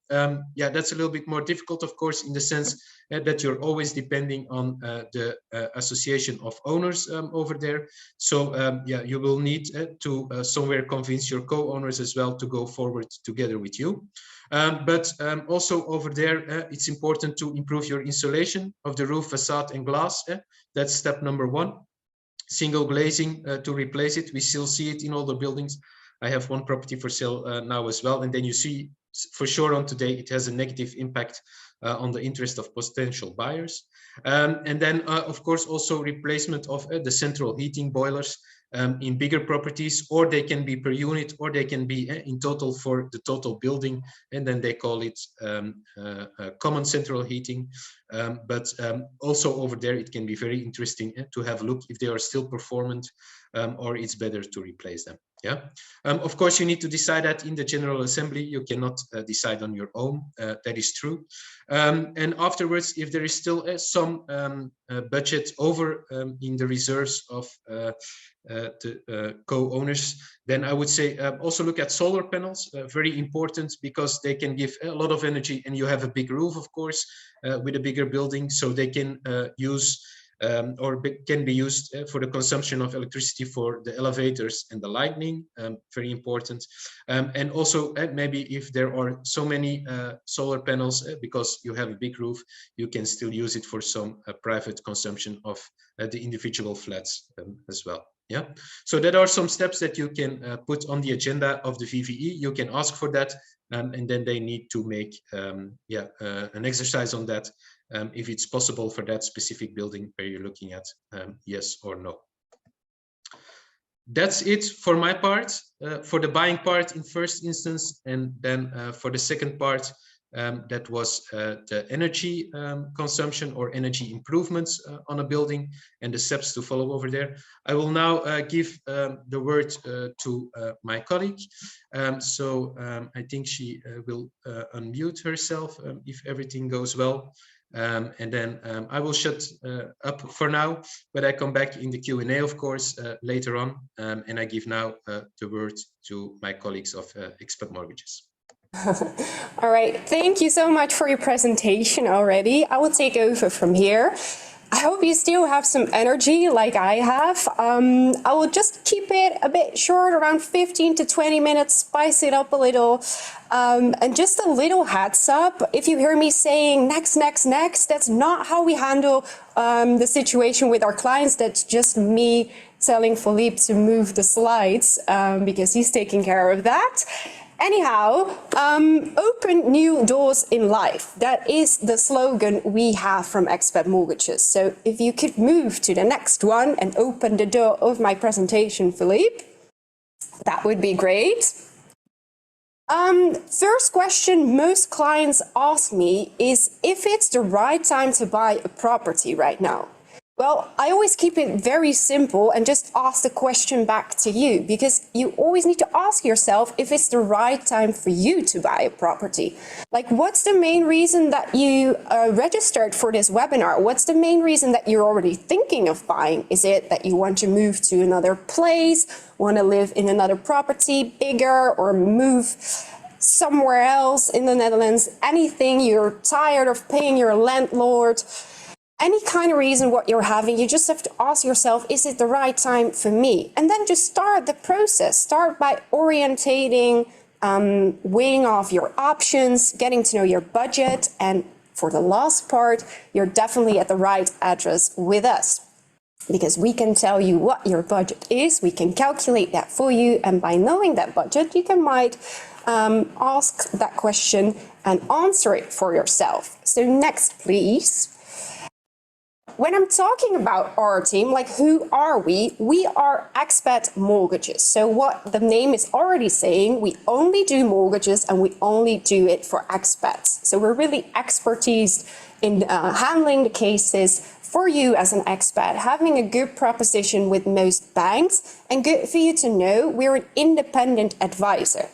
Yeah, that's a little bit more difficult, of course, in the sense that you're always depending on the association of owners over there. So yeah, you will need to somewhere convince your co-owners as well to go forward together with you. But also over there, it's important to improve your insulation of the roof, facade and glass. That's step number 1. Single glazing to replace it. We still see it in all the buildings. I have one property for sale now as well. And then you see for sure on today, it has a negative impact on the interest of potential buyers. And then, of course, also replacement of the central heating boilers in bigger properties, or they can be per unit, or they can be in total for the total building, and then they call it common central heating. But also over there, it can be very interesting to have a look if they are still performant, or it's better to replace them. Yeah, of course, you need to decide that in the General Assembly. You cannot decide on your own. That is true. And afterwards, if there is still some budget over in the reserves of the co-owners, then I would say also look at solar panels. Very important, because they can give a lot of energy, and you have a big roof, of course, with a bigger building, so they can use or can be used for the consumption of electricity for the elevators and the lighting. Very important. And also maybe if there are so many solar panels, because you have a big roof, you can still use it for some private consumption of the individual flats as well. Yeah, so there are some steps that you can put on the agenda of the VVE. You can ask for that, and then they need to make an exercise on that, if it's possible for that specific building where you're looking at, yes or no. That's it for my part, for the buying part in first instance, and then for the second part, that was the energy consumption or energy improvements on a building and the steps to follow over there. I will now give the word to my colleague. I think she will unmute herself if everything goes well. And then I will shut up for now, but I come back in the Q&A, of course, later on. And I give now the word to my colleagues of Expat Mortgages. All right, thank you so much for your presentation already. I will take over from here. I hope you still have some energy like I have. I will just keep it a bit short, around 15 to 20 minutes, spice it up a little. And just a little heads up, if you hear me saying next, next, next, that's not how we handle the situation with our clients. That's just me telling Philippe to move the slides because he's taking care of that. Anyhow, open new doors in life. That is the slogan we have from Expat Mortgages. So if you could move to the next one and open the door of my presentation, Philippe, that would be great. First question most clients ask me is if it's the right time to buy a property right now. Well, I always keep it very simple and just ask the question back to you, because you always need to ask yourself if it's the right time for you to buy a property. Like, what's the main reason that you registered for this webinar? What's the main reason that you're already thinking of buying? Is it that you want to move to another place, want to live in another property, bigger, or move somewhere else in the Netherlands? Anything, you're tired of paying your landlord? Any kind of reason what you're having, you just have to ask yourself, is it the right time for me? And then just start the process. Start by orientating, weighing off your options, getting to know your budget. And for the last part, you're definitely at the right address with us, because we can tell you what your budget is. We can calculate that for you. And by knowing that budget, you might ask that question and answer it for yourself. So next, please. When I'm talking about our team, like who are we? We are Expat Mortgages. So what the name is already saying, we only do mortgages and we only do it for expats. So we're really expertise in handling the cases for you as an expat, having a good proposition with most banks, and good for you to know we're an independent advisor.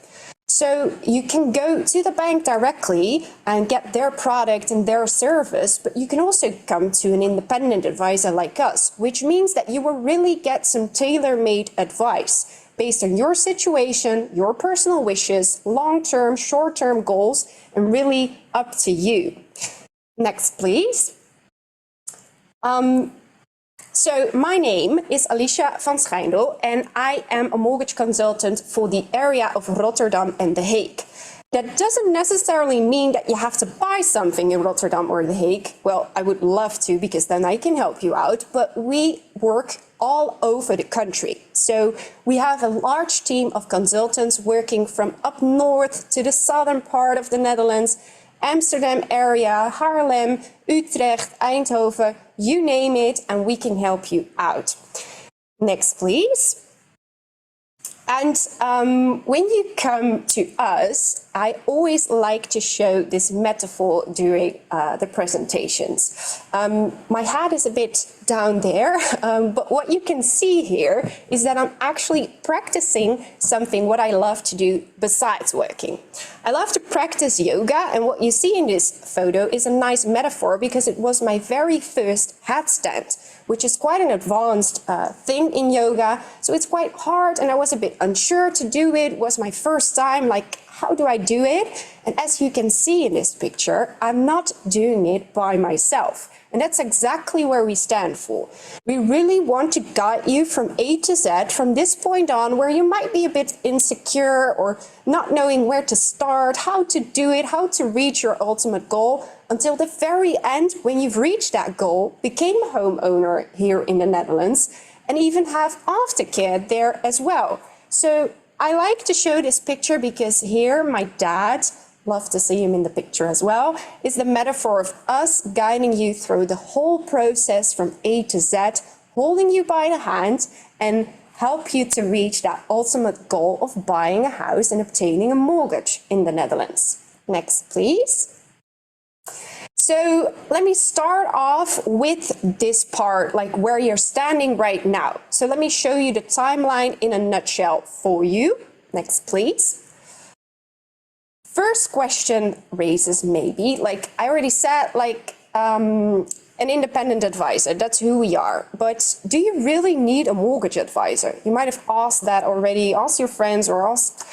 So you can go to the bank directly and get their product and their service, but you can also come to an independent advisor like us, which means that you will really get some tailor-made advice based on your situation, your personal wishes, long-term, short-term goals, and really up to you. Next, please. So my name is Alicia van Schijndel and I am a mortgage consultant for the area of Rotterdam and The Hague. That doesn't necessarily mean that you have to buy something in Rotterdam or The Hague. Well, I would love to, because then I can help you out, but we work all over the country. So we have a large team of consultants working from up north to the southern part of the Netherlands, Amsterdam area, Haarlem, Utrecht, Eindhoven, you name it, and we can help you out. Next, please. And when you come to us, I always like to show this metaphor during the presentations. My hat is a bit down there, but what you can see here is that I'm actually practicing something what I love to do besides working. I love to practice yoga, and what you see in this photo is a nice metaphor because it was my very first handstand, which is quite an advanced thing in yoga. So it's quite hard and I was a bit unsure to do it. It was my first time, like, how do I do it? And as you can see in this picture, I'm not doing it by myself. And that's exactly where we stand for. We really want to guide you from A to Z from this point on, where you might be a bit insecure or not knowing where to start, how to do it, how to reach your ultimate goal, until the very end, when you've reached that goal, became a homeowner here in the Netherlands, and even have aftercare there as well. So I like to show this picture because here my dad, love to see him in the picture as well, is the metaphor of us guiding you through the whole process from A to Z, holding you by the hand and help you to reach that ultimate goal of buying a house and obtaining a mortgage in the Netherlands. Next, please. So let me start off with this part, like where you're standing right now. So let me show you the timeline in a nutshell for you. Next, please. First question raises maybe, like I already said, like an independent advisor, that's who we are. But do you really need a mortgage advisor? You might have asked that already, ask your friends or ask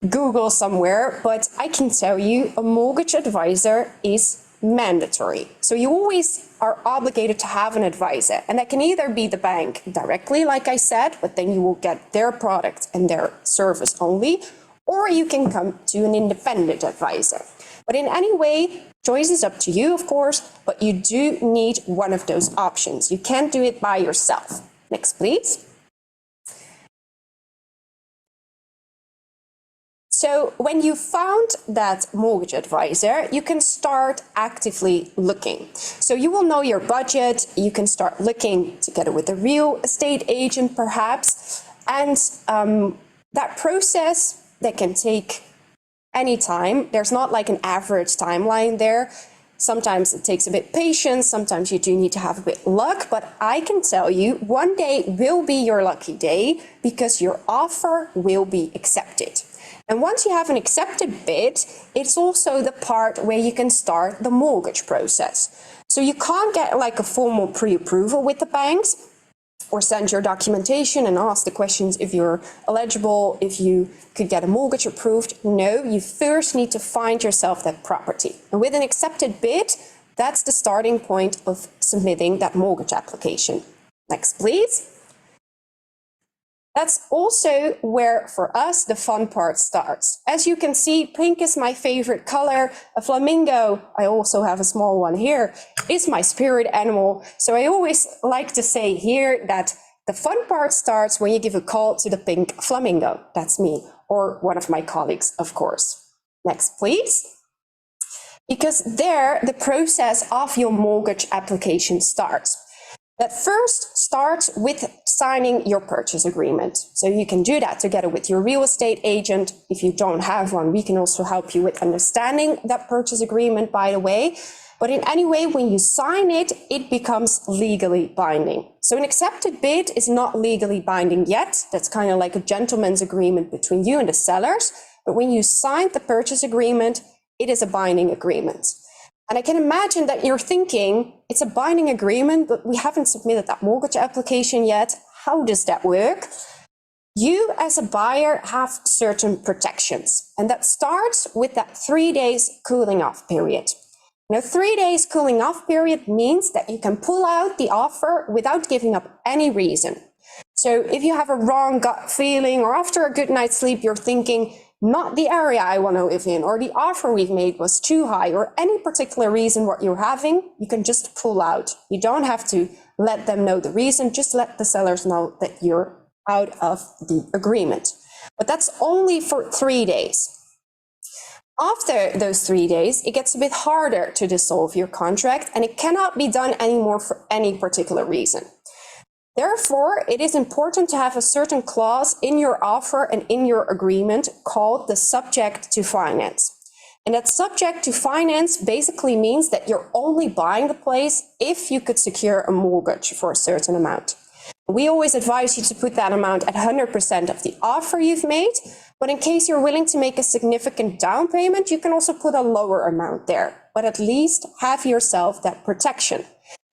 Google somewhere, but I can tell you a mortgage advisor is mandatory. So you always are obligated to have an advisor, and that can either be the bank directly, like I said, but then you will get their product and their service only, or you can come to an independent advisor. But in any way, choice is up to you, of course, but you do need one of those options. You can't do it by yourself. Next, please. So when you found that mortgage advisor, you can start actively looking. So you will know your budget, you can start looking together with a real estate agent perhaps, and that process that can take any time. There's not like an average timeline there. Sometimes it takes a bit patience, sometimes you do need to have a bit luck, but I can tell you one day will be your lucky day because your offer will be accepted. And once you have an accepted bid, it's also the part where you can start the mortgage process. So you can't get like a formal pre-approval with the banks or send your documentation and ask the questions if you're eligible, if you could get a mortgage approved. No, you first need to find yourself that property. And with an accepted bid, that's the starting point of submitting that mortgage application. Next, please. That's also where, for us, the fun part starts. As you can see, pink is my favorite color. A flamingo, I also have a small one here, is my spirit animal. So I always like to say here that the fun part starts when you give a call to the pink flamingo. That's me, or one of my colleagues, of course. Next, please. Because there, the process of your mortgage application starts. That first starts with signing your purchase agreement. So you can do that together with your real estate agent. If you don't have one, we can also help you with understanding that purchase agreement, by the way. But in any way, when you sign it, it becomes legally binding. So an accepted bid is not legally binding yet. That's kind of like a gentleman's agreement between you and the sellers. but when you signed the purchase agreement, it is a binding agreement. And I can imagine that you're thinking, it's a binding agreement, but we haven't submitted that mortgage application yet. How does that work? You as a buyer have certain protections, and that starts with that 3 days cooling off period. Now, 3 days cooling off period means that you can pull out the offer without giving up any reason. So if you have a wrong gut feeling, or after a good night's sleep, you're thinking, not the area I want to live in, or the offer we've made was too high, or any particular reason what you're having, you can just pull out. You don't have to let them know the reason, just let the sellers know that you're out of the agreement. But that's only for 3 days. After those 3 days, it gets a bit harder to dissolve your contract, and it cannot be done anymore for any particular reason. Therefore, it is important to have a certain clause in your offer and in your agreement called the subject to finance. And that subject to finance basically means that you're only buying the place if you could secure a mortgage for a certain amount. We always advise you to put that amount at 100% of the offer you've made, but in case you're willing to make a significant down payment, you can also put a lower amount there, but at least have yourself that protection.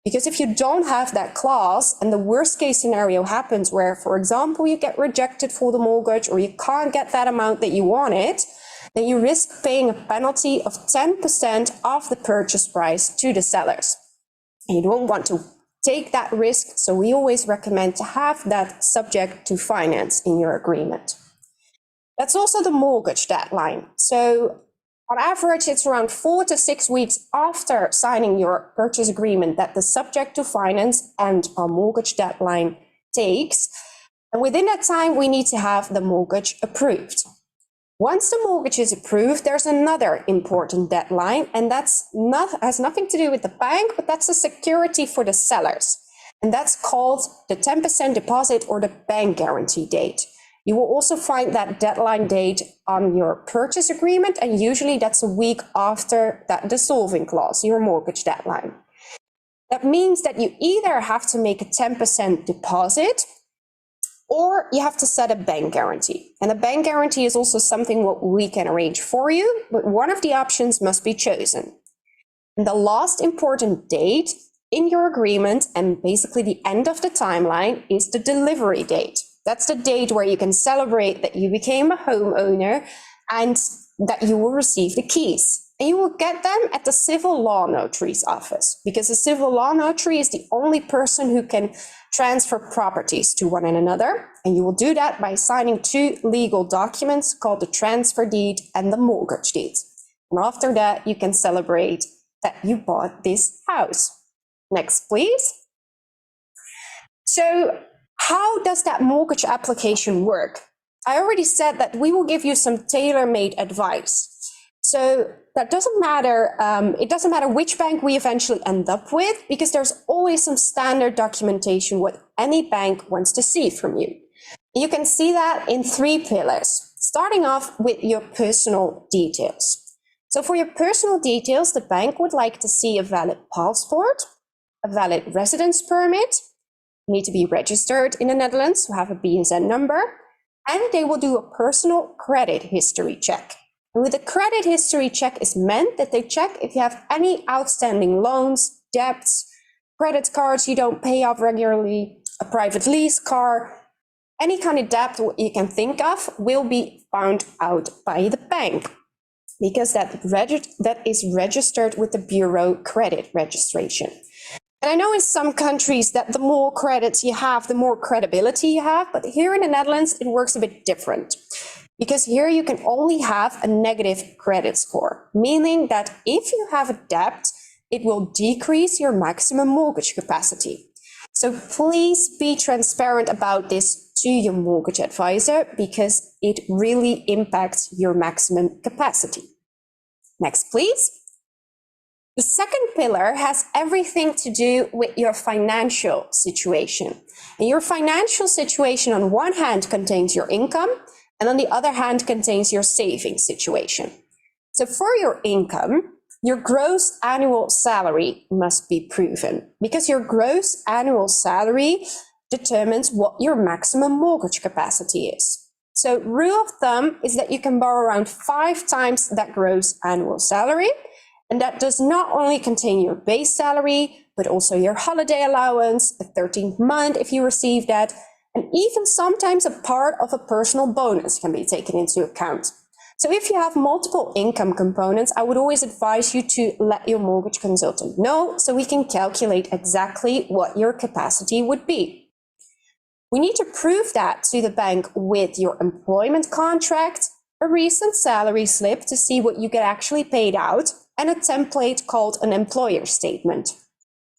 Because if you don't have that clause and the worst case scenario happens where, for example, you get rejected for the mortgage or you can't get that amount that you wanted, then you risk paying a penalty of 10% of the purchase price to the sellers. And you don't want to take that risk, so we always recommend to have that subject to finance in your agreement. That's also the mortgage deadline. So on average, it's around 4 to 6 weeks after signing your purchase agreement that the subject to finance and our mortgage deadline takes. And within that time, we need to have the mortgage approved. Once the mortgage is approved, there's another important deadline, and has nothing to do with the bank, but that's a security for the sellers. And that's called the 10% deposit or the bank guarantee date. You will also find that deadline date on your purchase agreement, and usually that's a week after that dissolving clause, your mortgage deadline. That means that you either have to make a 10% deposit or you have to set a bank guarantee. And a bank guarantee is also something what we can arrange for you, but one of the options must be chosen. And the last important date in your agreement, and basically the end of the timeline, is the delivery date. That's the date where you can celebrate that you became a homeowner and that you will receive the keys. And you will get them at the civil law notary's office, because the civil law notary is the only person who can transfer properties to one another. And you will do that by signing 2 legal documents called the transfer deed and the mortgage deed. And after that, you can celebrate that you bought this house. Next, please. So how does that mortgage application work? I already said that we will give you some tailor-made advice. So that doesn't matter, it doesn't matter which bank we eventually end up with, because there's always some standard documentation what any bank wants to see from you. You can see that in 3 pillars, starting off with your personal details. So for your personal details, the bank would like to see a valid passport, a valid residence permit, you need to be registered in the Netherlands, to have a BSN number, and they will do a personal credit history check. And with a credit history check is meant that they check if you have any outstanding loans, debts, credit cards you don't pay off regularly, a private lease car, any kind of debt you can think of will be found out by the bank, because that is registered with the Bureau Credit Registration. And I know in some countries that the more credits you have, the more credibility you have, but here in the Netherlands, it works a bit different. Because here you can only have a negative credit score, meaning that if you have a debt, it will decrease your maximum mortgage capacity. So please be transparent about this to your mortgage advisor, because it really impacts your maximum capacity. Next, please. The second pillar has everything to do with your financial situation. And your financial situation on one hand contains your income, and on the other hand contains your savings situation. So for your income, your gross annual salary must be proven, because your gross annual salary determines what your maximum mortgage capacity is. So rule of thumb is that you can borrow around 5 times that gross annual salary. And that does not only contain your base salary, but also your holiday allowance, a 13th month if you receive that, and even sometimes a part of a personal bonus can be taken into account. So if you have multiple income components, I would always advise you to let your mortgage consultant know so we can calculate exactly what your capacity would be. We need to prove that to the bank with your employment contract, a recent salary slip to see what you get actually paid out, and a template called an employer statement.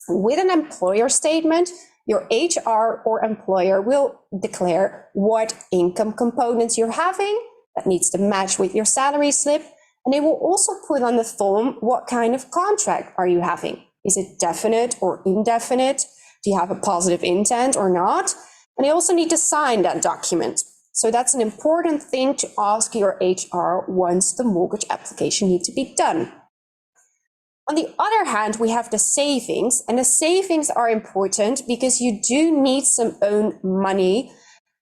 With an employer statement, your HR or employer will declare what income components you're having that needs to match with your salary slip, and they will also put on the form what kind of contract are you having. Is it definite or indefinite? Do you have a positive intent or not? And they also need to sign that document. So that's an important thing to ask your HR once the mortgage application needs to be done. On the other hand, we have the savings, and the savings are important because you do need some own money,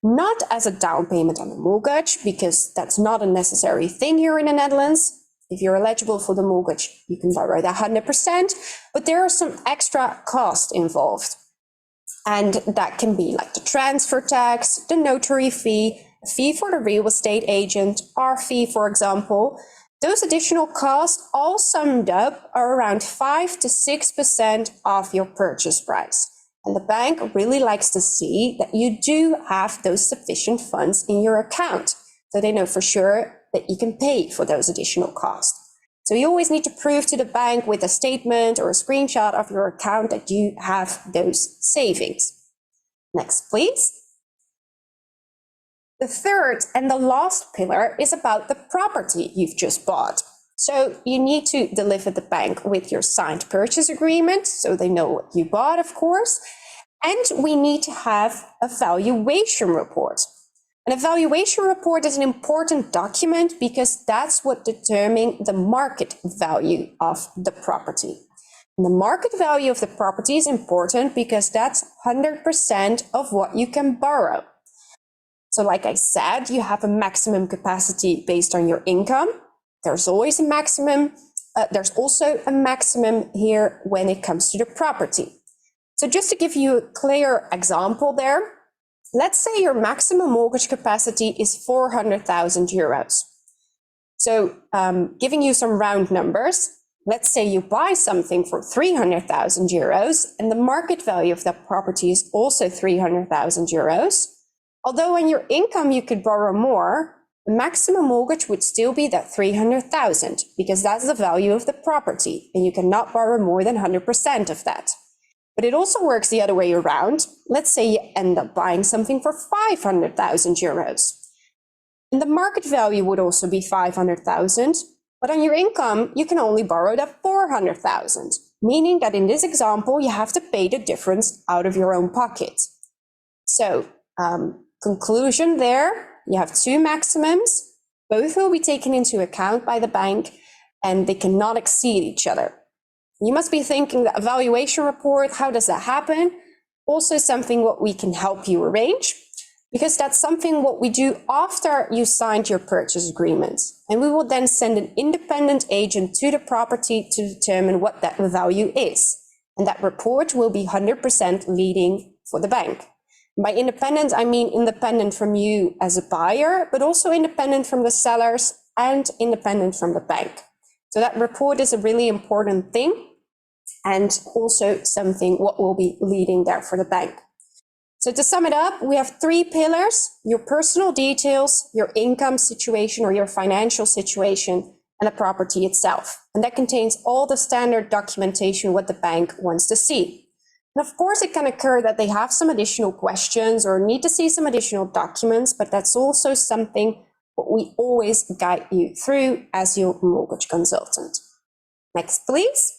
not as a down payment on a mortgage, because that's not a necessary thing here in the Netherlands. If you're eligible for the mortgage, you can borrow that 100%, but there are some extra costs involved. And that can be like the transfer tax, the notary fee, a fee for the real estate agent, our fee, for example. Those additional costs, all summed up, are around 5 to 6% of your purchase price. And the bank really likes to see that you do have those sufficient funds in your account, so they know for sure that you can pay for those additional costs. So you always need to prove to the bank with a statement or a screenshot of your account that you have those savings. Next, please. The third and the last pillar is about the property you've just bought. So you need to deliver the bank with your signed purchase agreement, so they know what you bought, of course. And we need to have a valuation report. An evaluation report is an important document because that's what determines the market value of the property. And the market value of the property is important because that's 100% of what you can borrow. So like I said, you have a maximum capacity based on your income. There's always a maximum. There's also a maximum here when it comes to the property. So just to give you a clear example there, let's say your maximum mortgage capacity is 400,000 euros. So giving you some round numbers, let's say you buy something for 300,000 euros and the market value of that property is also 300,000 euros. Although on your income you could borrow more, the maximum mortgage would still be that 300,000 because that's the value of the property and you cannot borrow more than 100% of that. But it also works the other way around. Let's say you end up buying something for 500,000 euros. And the market value would also be 500,000, but on your income, you can only borrow that 400,000, meaning that in this example, you have to pay the difference out of your own pocket. So, conclusion there, you have two maximums. Both will be taken into account by the bank and they cannot exceed each other. You must be thinking the evaluation report, how does that happen? Also something what we can help you arrange, because that's something what we do after you signed your purchase agreement. And we will then send an independent agent to the property to determine what that value is. And that report will be 100% leading for the bank. By independent, I mean independent from you as a buyer, but also independent from the sellers and independent from the bank. So that report is a really important thing and also something what will be leading there for the bank. So to sum it up, we have three pillars: your personal details, your income situation or your financial situation, and the property itself. And that contains all the standard documentation what the bank wants to see. And of course, it can occur that they have some additional questions or need to see some additional documents, but that's also something what we always guide you through as your mortgage consultant. Next, please.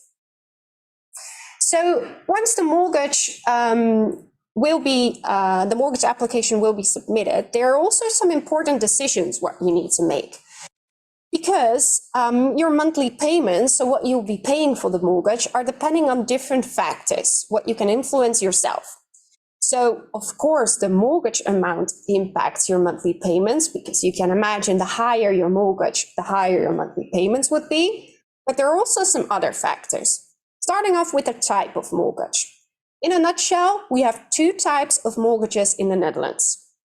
So once the mortgage the mortgage application will be submitted, there are also some important decisions what you need to make. Because your monthly payments, so what you'll be paying for the mortgage, are depending on different factors, what you can influence yourself. So, of course, the mortgage amount impacts your monthly payments, because you can imagine the higher your mortgage, the higher your monthly payments would be. But there are also some other factors, starting off with the type of mortgage. In a nutshell, we have two types of mortgages in the Netherlands: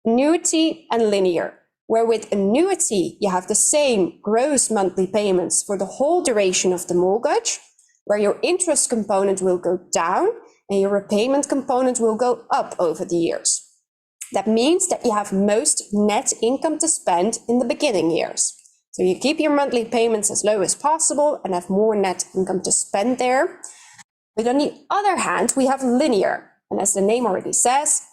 annuity and linear, where with annuity, you have the same gross monthly payments for the whole duration of the mortgage, where your interest component will go down and your repayment component will go up over the years. That means that you have most net income to spend in the beginning years. So you keep your monthly payments as low as possible and have more net income to spend there. But on the other hand, we have linear. And as the name already says,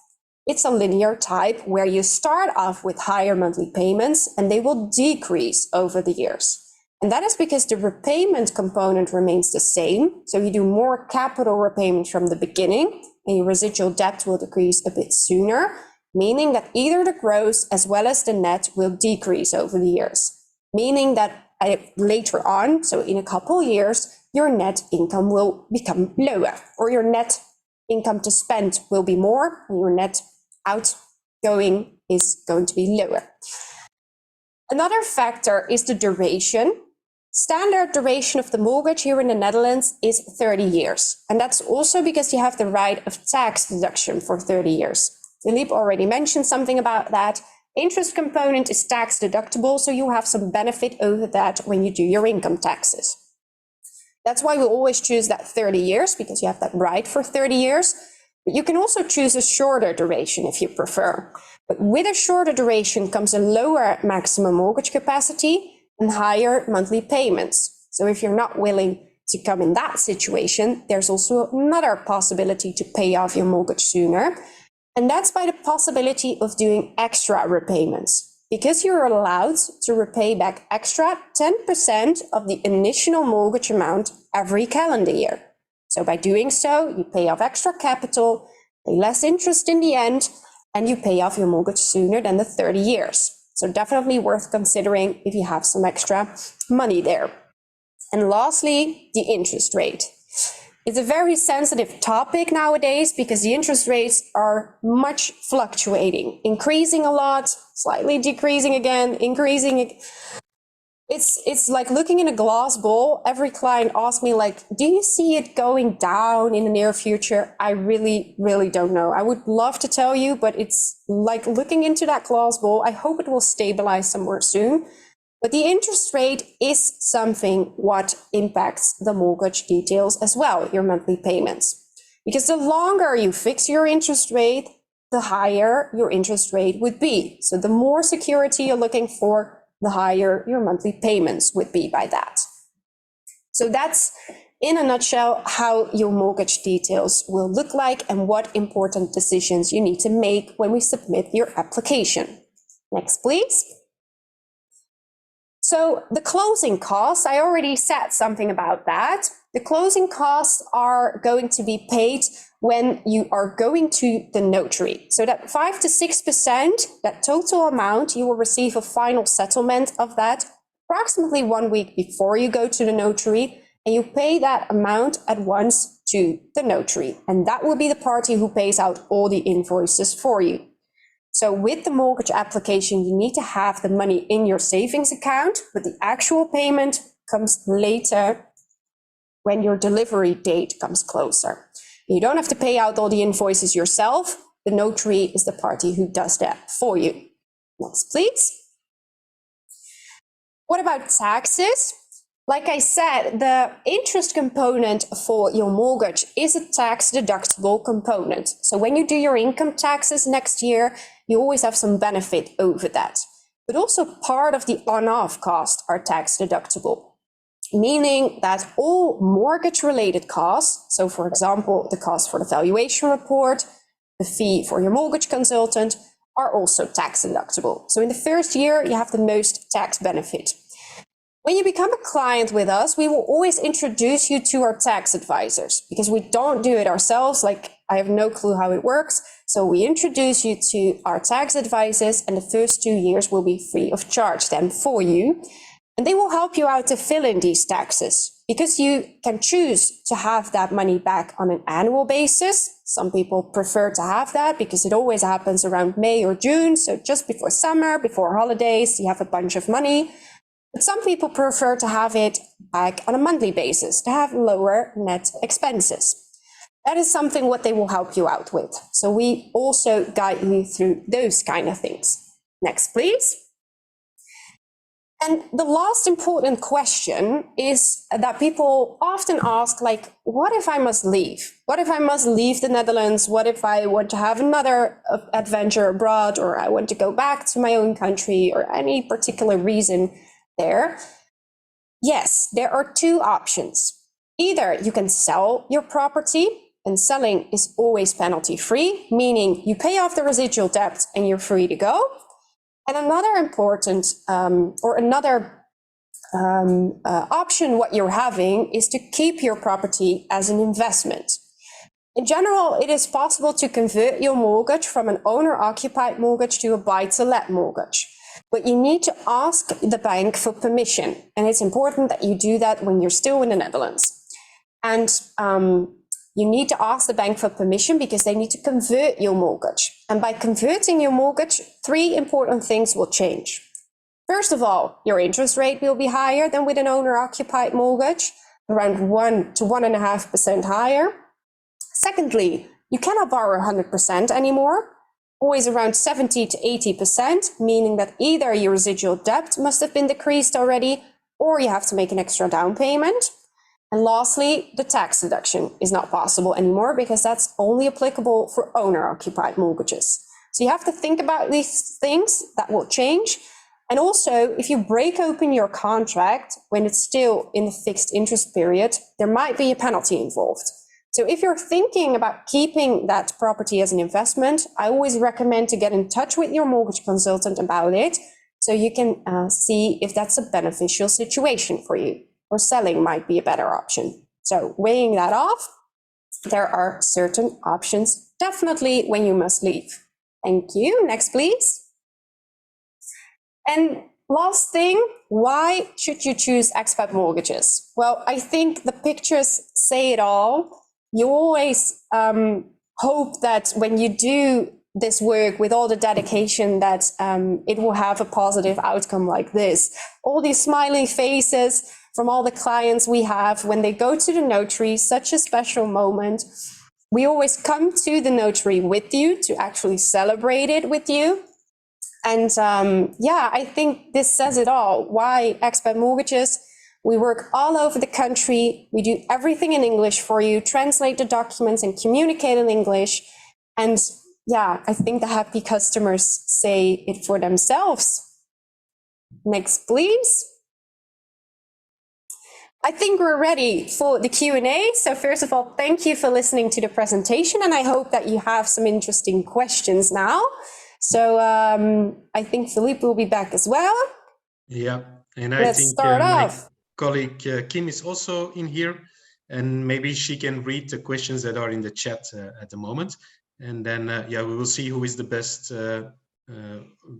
it's a linear type where you start off with higher monthly payments and they will decrease over the years. And that is because the repayment component remains the same. So you do more capital repayments from the beginning and your residual debt will decrease a bit sooner, meaning that either the gross as well as the net will decrease over the years, meaning that later on, so in a couple of years, your net income will become lower, or your net income to spend will be more, and your net outgoing is going to be lower. Another factor is the duration. Standard duration of the mortgage here in the Netherlands is 30 years. And that's also because you have the right of tax deduction for 30 years. Philippe already mentioned something about that. Interest component is tax deductible, so you have some benefit over that when you do your income taxes. That's why we always choose that 30 years, because you have that right for 30 years. But you can also choose a shorter duration if you prefer. But with a shorter duration comes a lower maximum mortgage capacity and higher monthly payments. So if you're not willing to come in that situation, there's also another possibility to pay off your mortgage sooner. And that's by the possibility of doing extra repayments, because you're allowed to repay back extra 10% of the initial mortgage amount every calendar year. So by doing so, you pay off extra capital, pay less interest in the end, and you pay off your mortgage sooner than the 30 years. So definitely worth considering if you have some extra money there. And lastly, the interest rate. It's a very sensitive topic nowadays because the interest rates are much fluctuating, increasing a lot, slightly decreasing again, increasing. It's like looking in a glass bowl. Every client asks me, like, do you see it going down in the near future? I really, really don't know. I would love to tell you, but it's like looking into that glass bowl. I hope it will stabilize somewhere soon. But the interest rate is something what impacts the mortgage details as well, your monthly payments. Because the longer you fix your interest rate, the higher your interest rate would be. So the more security you're looking for, the higher your monthly payments would be by that. So that's, in a nutshell, how your mortgage details will look like and what important decisions you need to make when we submit your application. Next, please. So the closing costs, I already said something about that. The closing costs are going to be paid when you are going to the notary. So that 5 to 6%, that total amount, you will receive a final settlement of that approximately 1 week before you go to the notary, and you pay that amount at once to the notary. And that will be the party who pays out all the invoices for you. So with the mortgage application, you need to have the money in your savings account, but the actual payment comes later when your delivery date comes closer. You don't have to pay out all the invoices yourself. The notary is the party who does that for you. Next, please. What about taxes? Like I said, the interest component for your mortgage is a tax deductible component. So when you do your income taxes next year, you always have some benefit over that. But also part of the on-off costs are tax deductible, meaning that all mortgage related costs, so for example, the cost for the valuation report, the fee for your mortgage consultant, are also tax deductible. So in the first year, you have the most tax benefit. When you become a client with us, we will always introduce you to our tax advisors because we don't do it ourselves. Like, I have no clue how it works. So we introduce you to our tax advisors, and the first 2 years will be free of charge then for you. And they will help you out to fill in these taxes. because you can choose to have that money back on an annual basis. Some people prefer to have that because it always happens around May or June. So just before summer, before holidays, you have a bunch of money. But some people prefer to have it back on a monthly basis to have lower net expenses. That is something what they will help you out with. So we also guide you through those kind of things. Next, please. And the last important question is that people often ask, like, what if I must leave? What if I must leave the Netherlands? What if I want to have another adventure abroad, or I want to go back to my own country, or any particular reason there? Yes, there are two options. Either you can sell your property, and selling is always penalty free, meaning you pay off the residual debt and you're free to go. And another important option what you're having is to keep your property as an investment. In general, it is possible to convert your mortgage from an owner-occupied mortgage to a buy-to-let mortgage. But you need to ask the bank for permission. And it's important that you do that when you're still in the Netherlands. And you need to ask the bank for permission because they need to convert your mortgage. And by converting your mortgage, three important things will change. First of all, your interest rate will be higher than with an owner-occupied mortgage, around 1 to 1.5% higher. Secondly, you cannot borrow 100% anymore, always around 70 to 80%, meaning that either your residual debt must have been decreased already, or you have to make an extra down payment. And lastly, the tax deduction is not possible anymore because that's only applicable for owner-occupied mortgages. So you have to think about these things that will change. And also, if you break open your contract when it's still in the fixed interest period, there might be a penalty involved. So if you're thinking about keeping that property as an investment, I always recommend to get in touch with your mortgage consultant about it so you can see if that's a beneficial situation for you. Or selling might be a better option. So weighing that off, there are certain options definitely when you must leave. Thank you. Next, please. And last thing, why should you choose Expat Mortgages? Well, I think the pictures say it all. You always hope that when you do this work with all the dedication that it will have a positive outcome like this. All these smiley faces from all the clients we have when they go to the notary, such a special moment. We always come to the notary with you to actually celebrate it with you. And yeah, I think this says it all. Why Expat Mortgages? We work all over the country. We do everything in English for you, translate the documents and communicate in English. And yeah, I think the happy customers say it for themselves. Next, please. I think we're ready for the Q&A. So first of all, thank you for listening to the presentation, and I hope that you have some interesting questions now. So I think Philippe will be back as well. Yeah, and Let's start off. Colleague Kim is also in here, and maybe she can read the questions that are in the chat at the moment. And then, yeah, we will see who is the best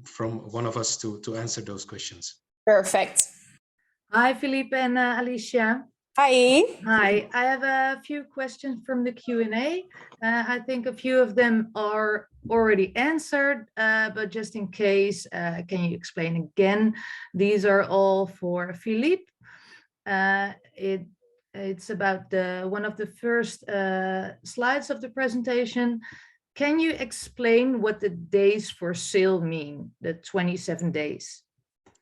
from one of us to answer those questions. Perfect. Hi, Philippe and Alicia. Hi. Hi, I have a few questions from the Q&A. I think a few of them are already answered, but just in case, can you explain again? These are all for Philippe. It's about one of the first slides of the presentation. Can you explain what the days for sale mean, the 27 days?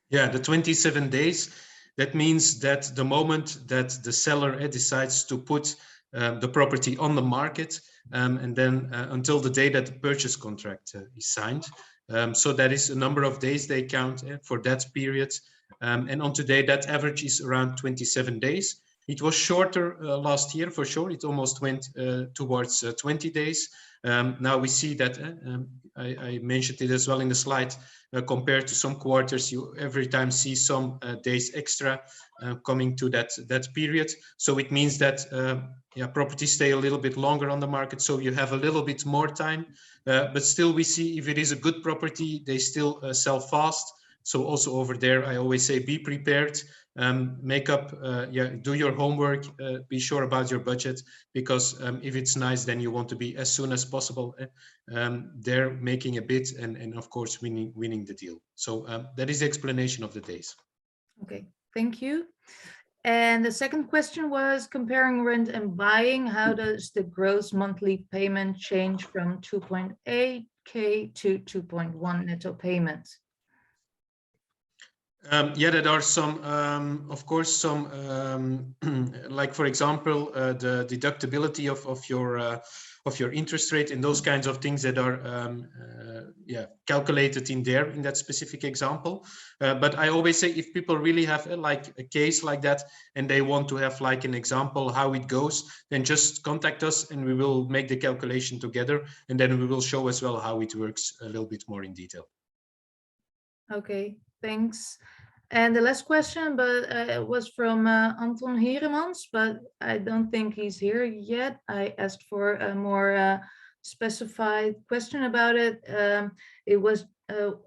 Yeah, the 27 days, that means that the moment that the seller decides to put the property on the market, and then until the day that the purchase contract is signed. So that is a number of days they count for that period. And on today, that average is around 27 days. It was shorter last year, for sure. It almost went towards 20 days. Now we see that, I mentioned it as well in the slide, compared to some quarters, you every time see some days extra coming to that period. So it means that yeah, properties stay a little bit longer on the market, so you have a little bit more time. But still we see if it is a good property, they still sell fast. So also over there, I always say be prepared. make up, do your homework, be sure about your budget, because if it's nice, then you want to be as soon as possible there making a bid and of course winning the deal. So that is the explanation of the days. Okay, thank you. And the second question was comparing rent and buying. How does the gross monthly payment change from 2.8K to 2.1 netto payments? Yeah, there are some, of course, some, like for example, the deductibility of your interest rate and those kinds of things that are calculated in there in that specific example. But I always say if people really have like a case like that and they want to have like an example how it goes, then just contact us and we will make the calculation together, and then we will show as well how it works a little bit more in detail. Okay, thanks. And the last question, but it was from Anton Heremans, but I don't think he's here yet. I asked for a more specified question about it. It was,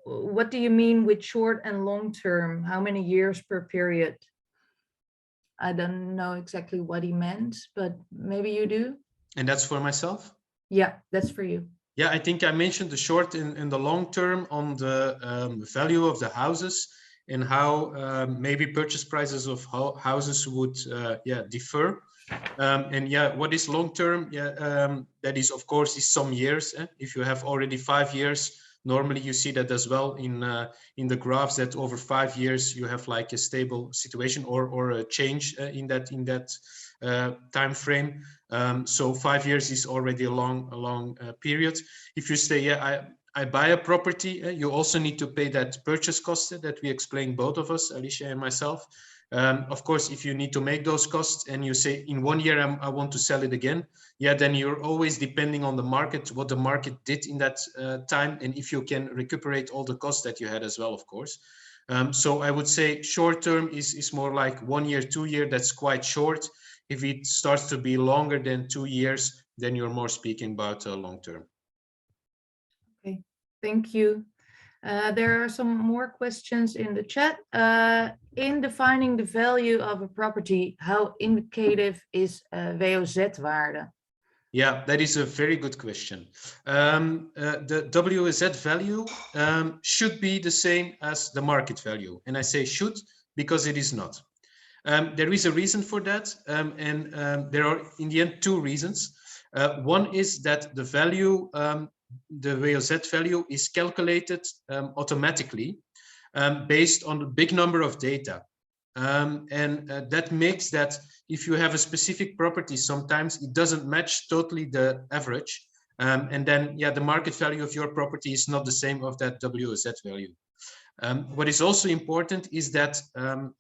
what do you mean with short and long term? How many years per period? I don't know exactly what he meant, but maybe you do. And that's for myself? Yeah, that's for you. Yeah, I think I mentioned the short and the long term on the value of the houses and how maybe purchase prices of houses would differ. And yeah, what is long term? Yeah, that is of course is some years. If you have already 5 years, normally you see that as well in the graphs that over 5 years you have like a stable situation or a change in that time frame. So 5 years is already a long period. If you say, yeah, I buy a property, you also need to pay that purchase cost that we explained, both of us, Alicia and myself. Of course, if you need to make those costs and you say in 1 year I want to sell it again, yeah, then you're always depending on the market, what the market did in that time, and if you can recuperate all the costs that you had as well, of course. So I would say short term is more like 1 year, 2 year, that's quite short. If it starts to be longer than 2 years, then you're more speaking about long term. Okay, thank you. There are some more questions in the chat. In defining the value of a property, how indicative is WOZ-waarde? Yeah, that is a very good question. The WOZ value should be the same as the market value. And I say should because it is not. There is a reason for that. And there are in the end 2 reasons. One is that the value, the WOZ value is calculated automatically based on a big number of data. That makes that if you have a specific property, sometimes it doesn't match totally the average. And then, yeah, the market value of your property is not the same of that WOZ value. What is also important is that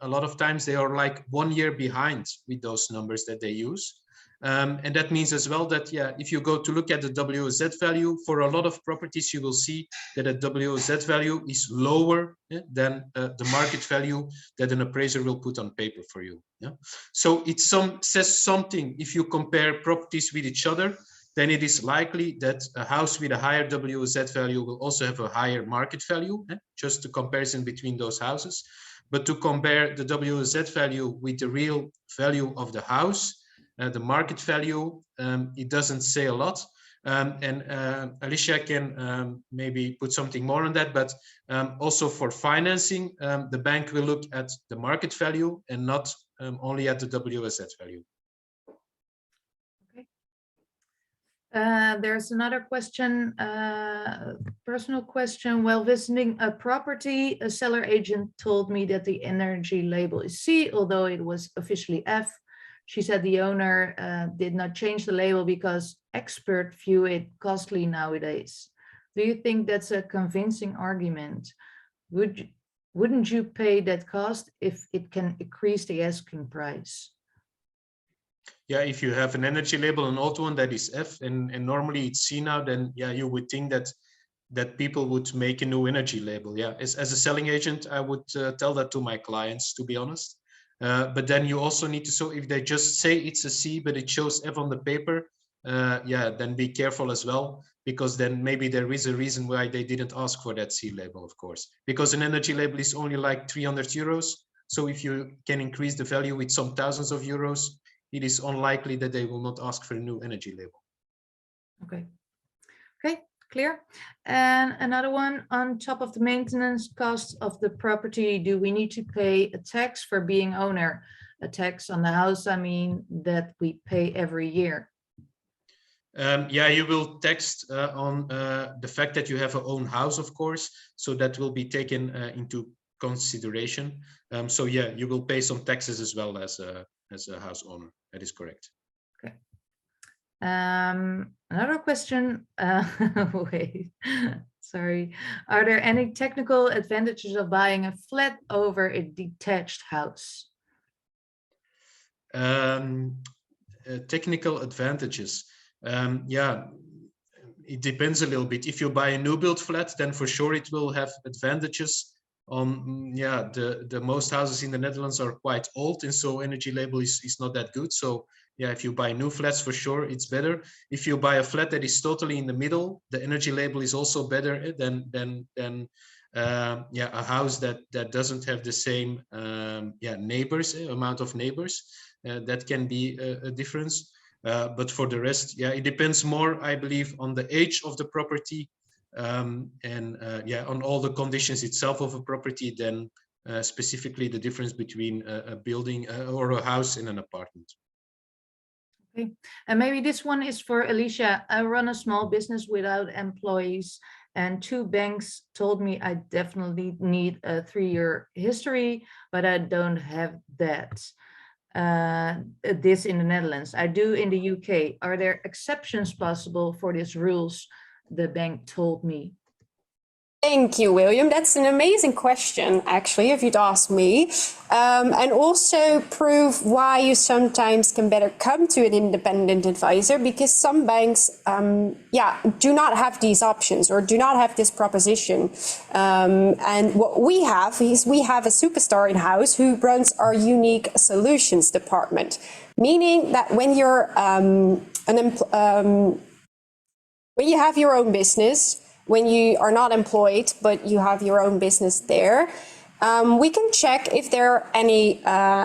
a lot of times they are like 1 year behind with those numbers that they use. And that means as well that, yeah, if you go to look at the WOZ value, for a lot of properties, you will see that a WOZ value is lower than the market value that an appraiser will put on paper for you. Yeah? So it says something. If you compare properties with each other, then it is likely that a house with a higher WOZ value will also have a higher market value, just a comparison between those houses. But to compare the WOZ value with the real value of the house, the market value, it doesn't say a lot. And Alicia can maybe put something more on that, but also for financing, the bank will look at the market value and not only at the WOZ value. Okay. There's another question, personal question. While visiting a property, a seller agent told me that the energy label is C, although it was officially F. She said the owner did not change the label because experts view it costly nowadays. Do you think that's a convincing argument? Wouldn't you pay that cost if it can increase the asking price? Yeah, if you have an energy label, an old one that is F, and normally it's C now, then yeah, you would think that people would make a new energy label. Yeah, as a selling agent, I would tell that to my clients, to be honest. But then you also need to, so if they just say it's a C, but it shows F on the paper, yeah, then be careful as well, because then maybe there is a reason why they didn't ask for that C label, of course, because an energy label is only like 300 euros. So if you can increase the value with some thousands of euros, it is unlikely that they will not ask for a new energy label. Okay. Okay, clear. And another one, on top of the maintenance costs of the property, do we need to pay a tax for being owner? A tax on the house, I mean, that we pay every year. Yeah, you will tax on the fact that you have a own house, of course, so that will be taken into consideration. So yeah, you will pay some taxes as well as a house owner. That is correct. Okay. Another question. Wait, sorry. Are there any technical advantages of buying a flat over a detached house? Technical advantages. Yeah, it depends a little bit. If you buy a new build flat, then for sure it will have advantages. Yeah, the most houses in the Netherlands are quite old, and so energy label is not that good. So yeah, if you buy new flats, for sure it's better. If you buy a flat that is totally in the middle, the energy label is also better than yeah, a house that doesn't have the same yeah, neighbors, amount of neighbors. That can be a difference. But for the rest, yeah, it depends more, I believe, on the age of the property and yeah, on all the conditions itself of a property than specifically the difference between a building or a house and an apartment. Okay, and maybe this one is for Alicia. I run a small business without employees, and 2 banks told me I definitely need a 3-year history, but I don't have that. This in the Netherlands. I do in the UK. Are there exceptions possible for these rules? The bank told me. Thank you, William. That's an amazing question, actually, if you'd ask me. And also prove why you sometimes can better come to an independent advisor, because some banks, yeah, do not have these options or do not have this proposition. And what we have is we have a superstar in-house who runs our unique solutions department, meaning that when you're when you have your own business, when you are not employed, but you have your own business there, we can check if there are any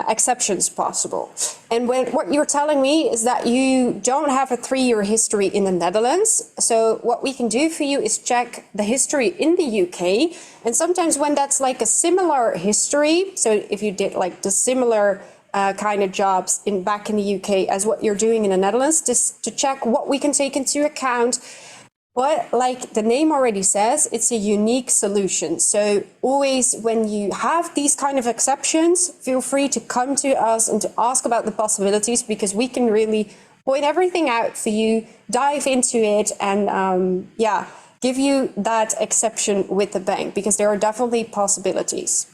exceptions possible. And what you're telling me is that you don't have a 3-year history in the Netherlands. So what we can do for you is check the history in the UK. And sometimes when that's like a similar history, so if you did like the similar kind of jobs back in the UK as what you're doing in the Netherlands, just to check what we can take into account. But like the name already says, it's a unique solution. So always when you have these kind of exceptions, feel free to come to us and to ask about the possibilities, because we can really point everything out for you, dive into it, and yeah, give you that exception with the bank, because there are definitely possibilities.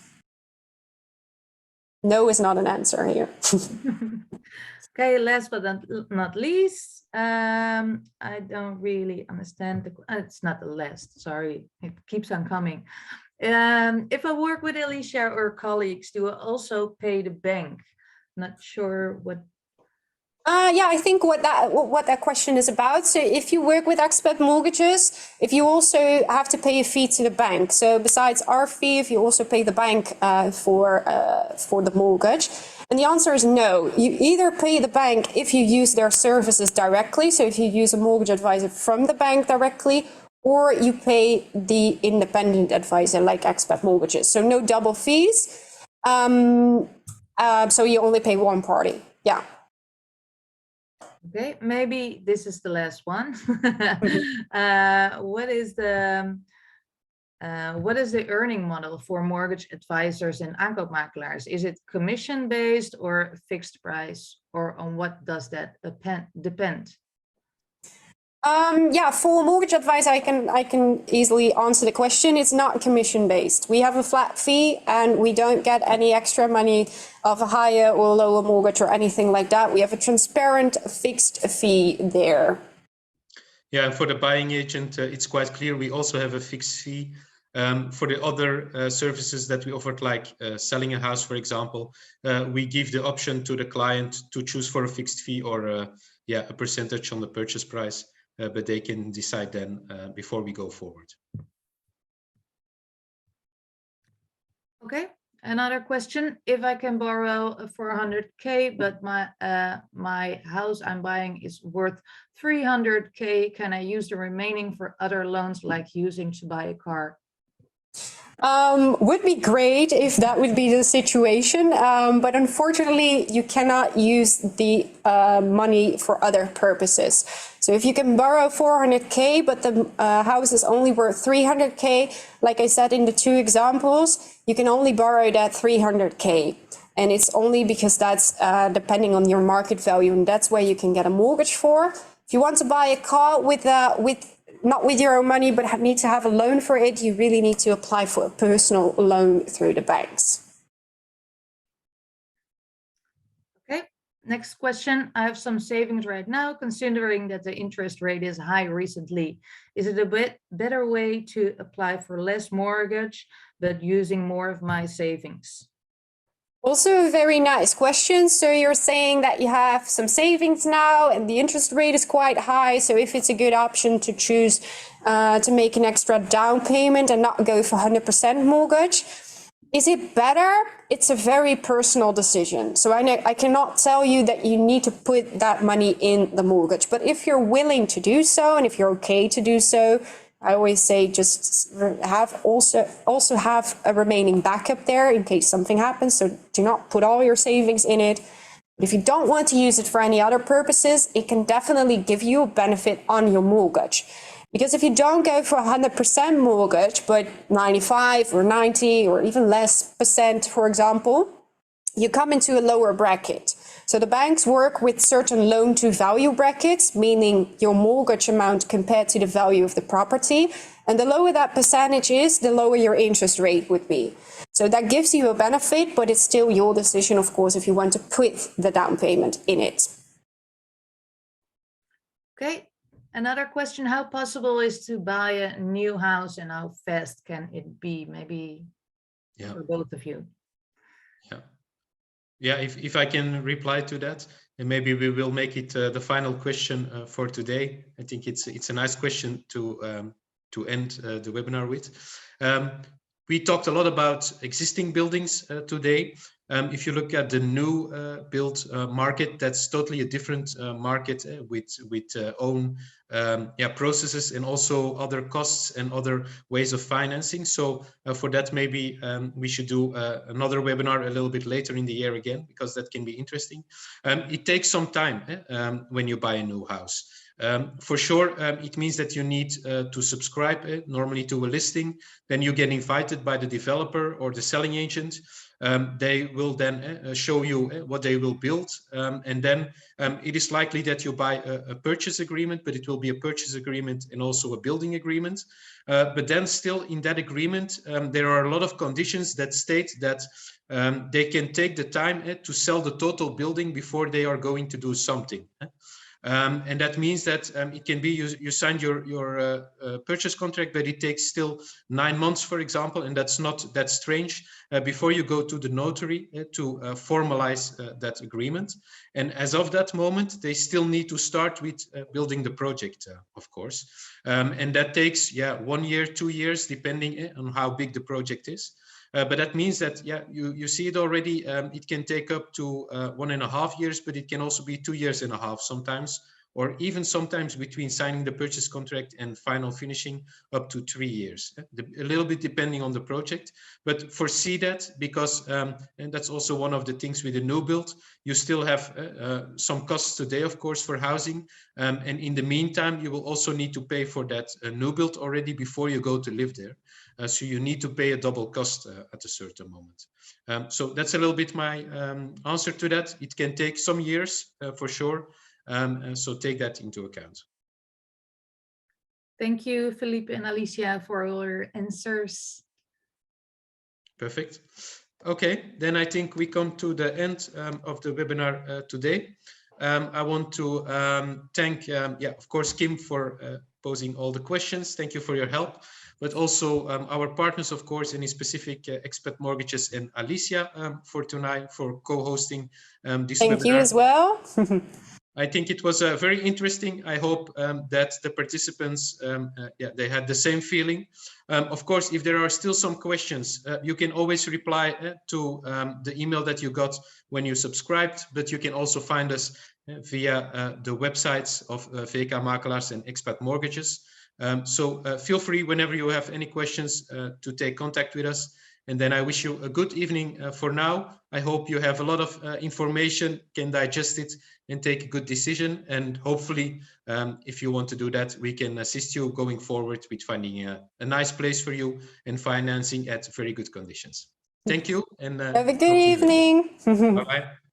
No is not an answer here. Okay, last but not least, I don't really understand it's not the last, sorry, it keeps on coming. If I work with Alicia or colleagues, do I also pay the bank? Not sure what. Yeah, I think what that question is about. So if you work with Expat Mortgages, if you also have to pay a fee to the bank. So besides our fee, if you also pay the bank for the mortgage. And the answer is no. You either pay the bank if you use their services directly, so if you use a mortgage advisor from the bank directly, or you pay the independent advisor like Expat Mortgages. So no double fees. So you only pay one party. Yeah. Okay, maybe this is the last one. What is the earning model for mortgage advisors and aankoopmakelaars? Is it commission based or fixed price, or on what does that depend? Yeah, for mortgage advice, I can easily answer the question. It's not commission based. We have a flat fee and we don't get any extra money of a higher or lower mortgage or anything like that. We have a transparent fixed fee there. Yeah, and for the buying agent, it's quite clear. We also have a fixed fee. For the other services that we offered, like selling a house, for example, we give the option to the client to choose for a fixed fee or yeah, a percentage on the purchase price. But they can decide then before we go forward. Okay, Another question, if I can borrow 400K, but my house I'm buying is worth 300K, can I use the remaining for other loans like using to buy a car? Would be great if that would be the situation, but unfortunately you cannot use the money for other purposes. So if you can borrow 400K, but the house is only worth 300K, like I said in the two examples, you can only borrow that 300K. And it's only because that's depending on your market value, and that's where you can get a mortgage for. If you want to buy a car with not with your own money, but need to have a loan for it, you really need to apply for a personal loan through the banks. Okay, next question. I have some savings right now, considering that the interest rate is high recently. Is it a better way to apply for less mortgage, but using more of my savings? Also a very nice question. So you're saying that you have some savings now and the interest rate is quite high. So if it's a good option to choose to make an extra down payment and not go for 100% mortgage, is it better? It's a very personal decision. So I cannot tell you that you need to put that money in the mortgage, but if you're willing to do so and if you're okay to do so, I always say just have also have a remaining backup there in case something happens. So do not put all your savings in it. But if you don't want to use it for any other purposes, it can definitely give you a benefit on your mortgage. Because if you don't go for 100% mortgage, but 95 or 90 or even less %, for example, you come into a lower bracket. So the banks work with certain loan to value brackets, meaning your mortgage amount compared to the value of the property. And the lower that percentage is, the lower your interest rate would be. So that gives you a benefit, but it's still your decision, of course, if you want to put the down payment in it. Okay, another question, how possible is to buy a new house and how fast can it be? Maybe for both of you. Yeah, if I can reply to that, and maybe we will make it the final question for today. I think it's a nice question to end the webinar with. We talked a lot about existing buildings today. If you look at the new build market, that's totally a different market with own processes and also other costs and other ways of financing. So for that, maybe we should do another webinar a little bit later in the year again, because that can be interesting. It takes some time when you buy a new house. For sure, it means that you need to subscribe normally to a listing. Then you get invited by the developer or the selling agent. They will then show you what they will build. And then it is likely that you buy a purchase agreement, but it will be a purchase agreement and also a building agreement. But then still in that agreement, there are a lot of conditions that state that they can take the time to sell the total building before they are going to do something. And that means that it can be you signed your purchase contract, but it takes still 9 months, for example, and that's not that strange before you go to the notary to formalize that agreement. And as of that moment, they still need to start with building the project, of course. And that takes 1 year, 2 years, depending on how big the project is. But that means that, you see it already, it can take up to 1.5 years, but it can also be 2.5 years sometimes, or even sometimes between signing the purchase contract and final finishing up to 3 years, a little bit depending on the project. But foresee that because, and that's also one of the things with the new build, you still have some costs today, of course, for housing. And in the meantime, you will also need to pay for that new build already before you go to live there. So you need to pay a double cost at a certain moment. So that's a little bit my answer to that. It can take some years for sure. So take that into account. Thank you, Philippe and Alicia, for your answers. Perfect. Okay, then I think we come to the end of the webinar today. I want to thank, of course, Kim for posing all the questions. Thank you for your help, but also our partners, of course, in specific Expat Mortgages and Alicia for tonight for co-hosting this webinar. Thank you as well. I think it was very interesting. I hope that the participants, yeah, they had the same feeling. Of course, if there are still some questions, you can always reply to the email that you got when you subscribed, but you can also find us via the websites of VK Makelaars and Expat Mortgages. So feel free whenever you have any questions to take contact with us. And then I wish you a good evening for now. I hope you have a lot of information, can digest it and take a good decision. And hopefully, if you want to do that, we can assist you going forward with finding a nice place for you and financing at very good conditions. Thank you. And have a good evening. Bye-bye.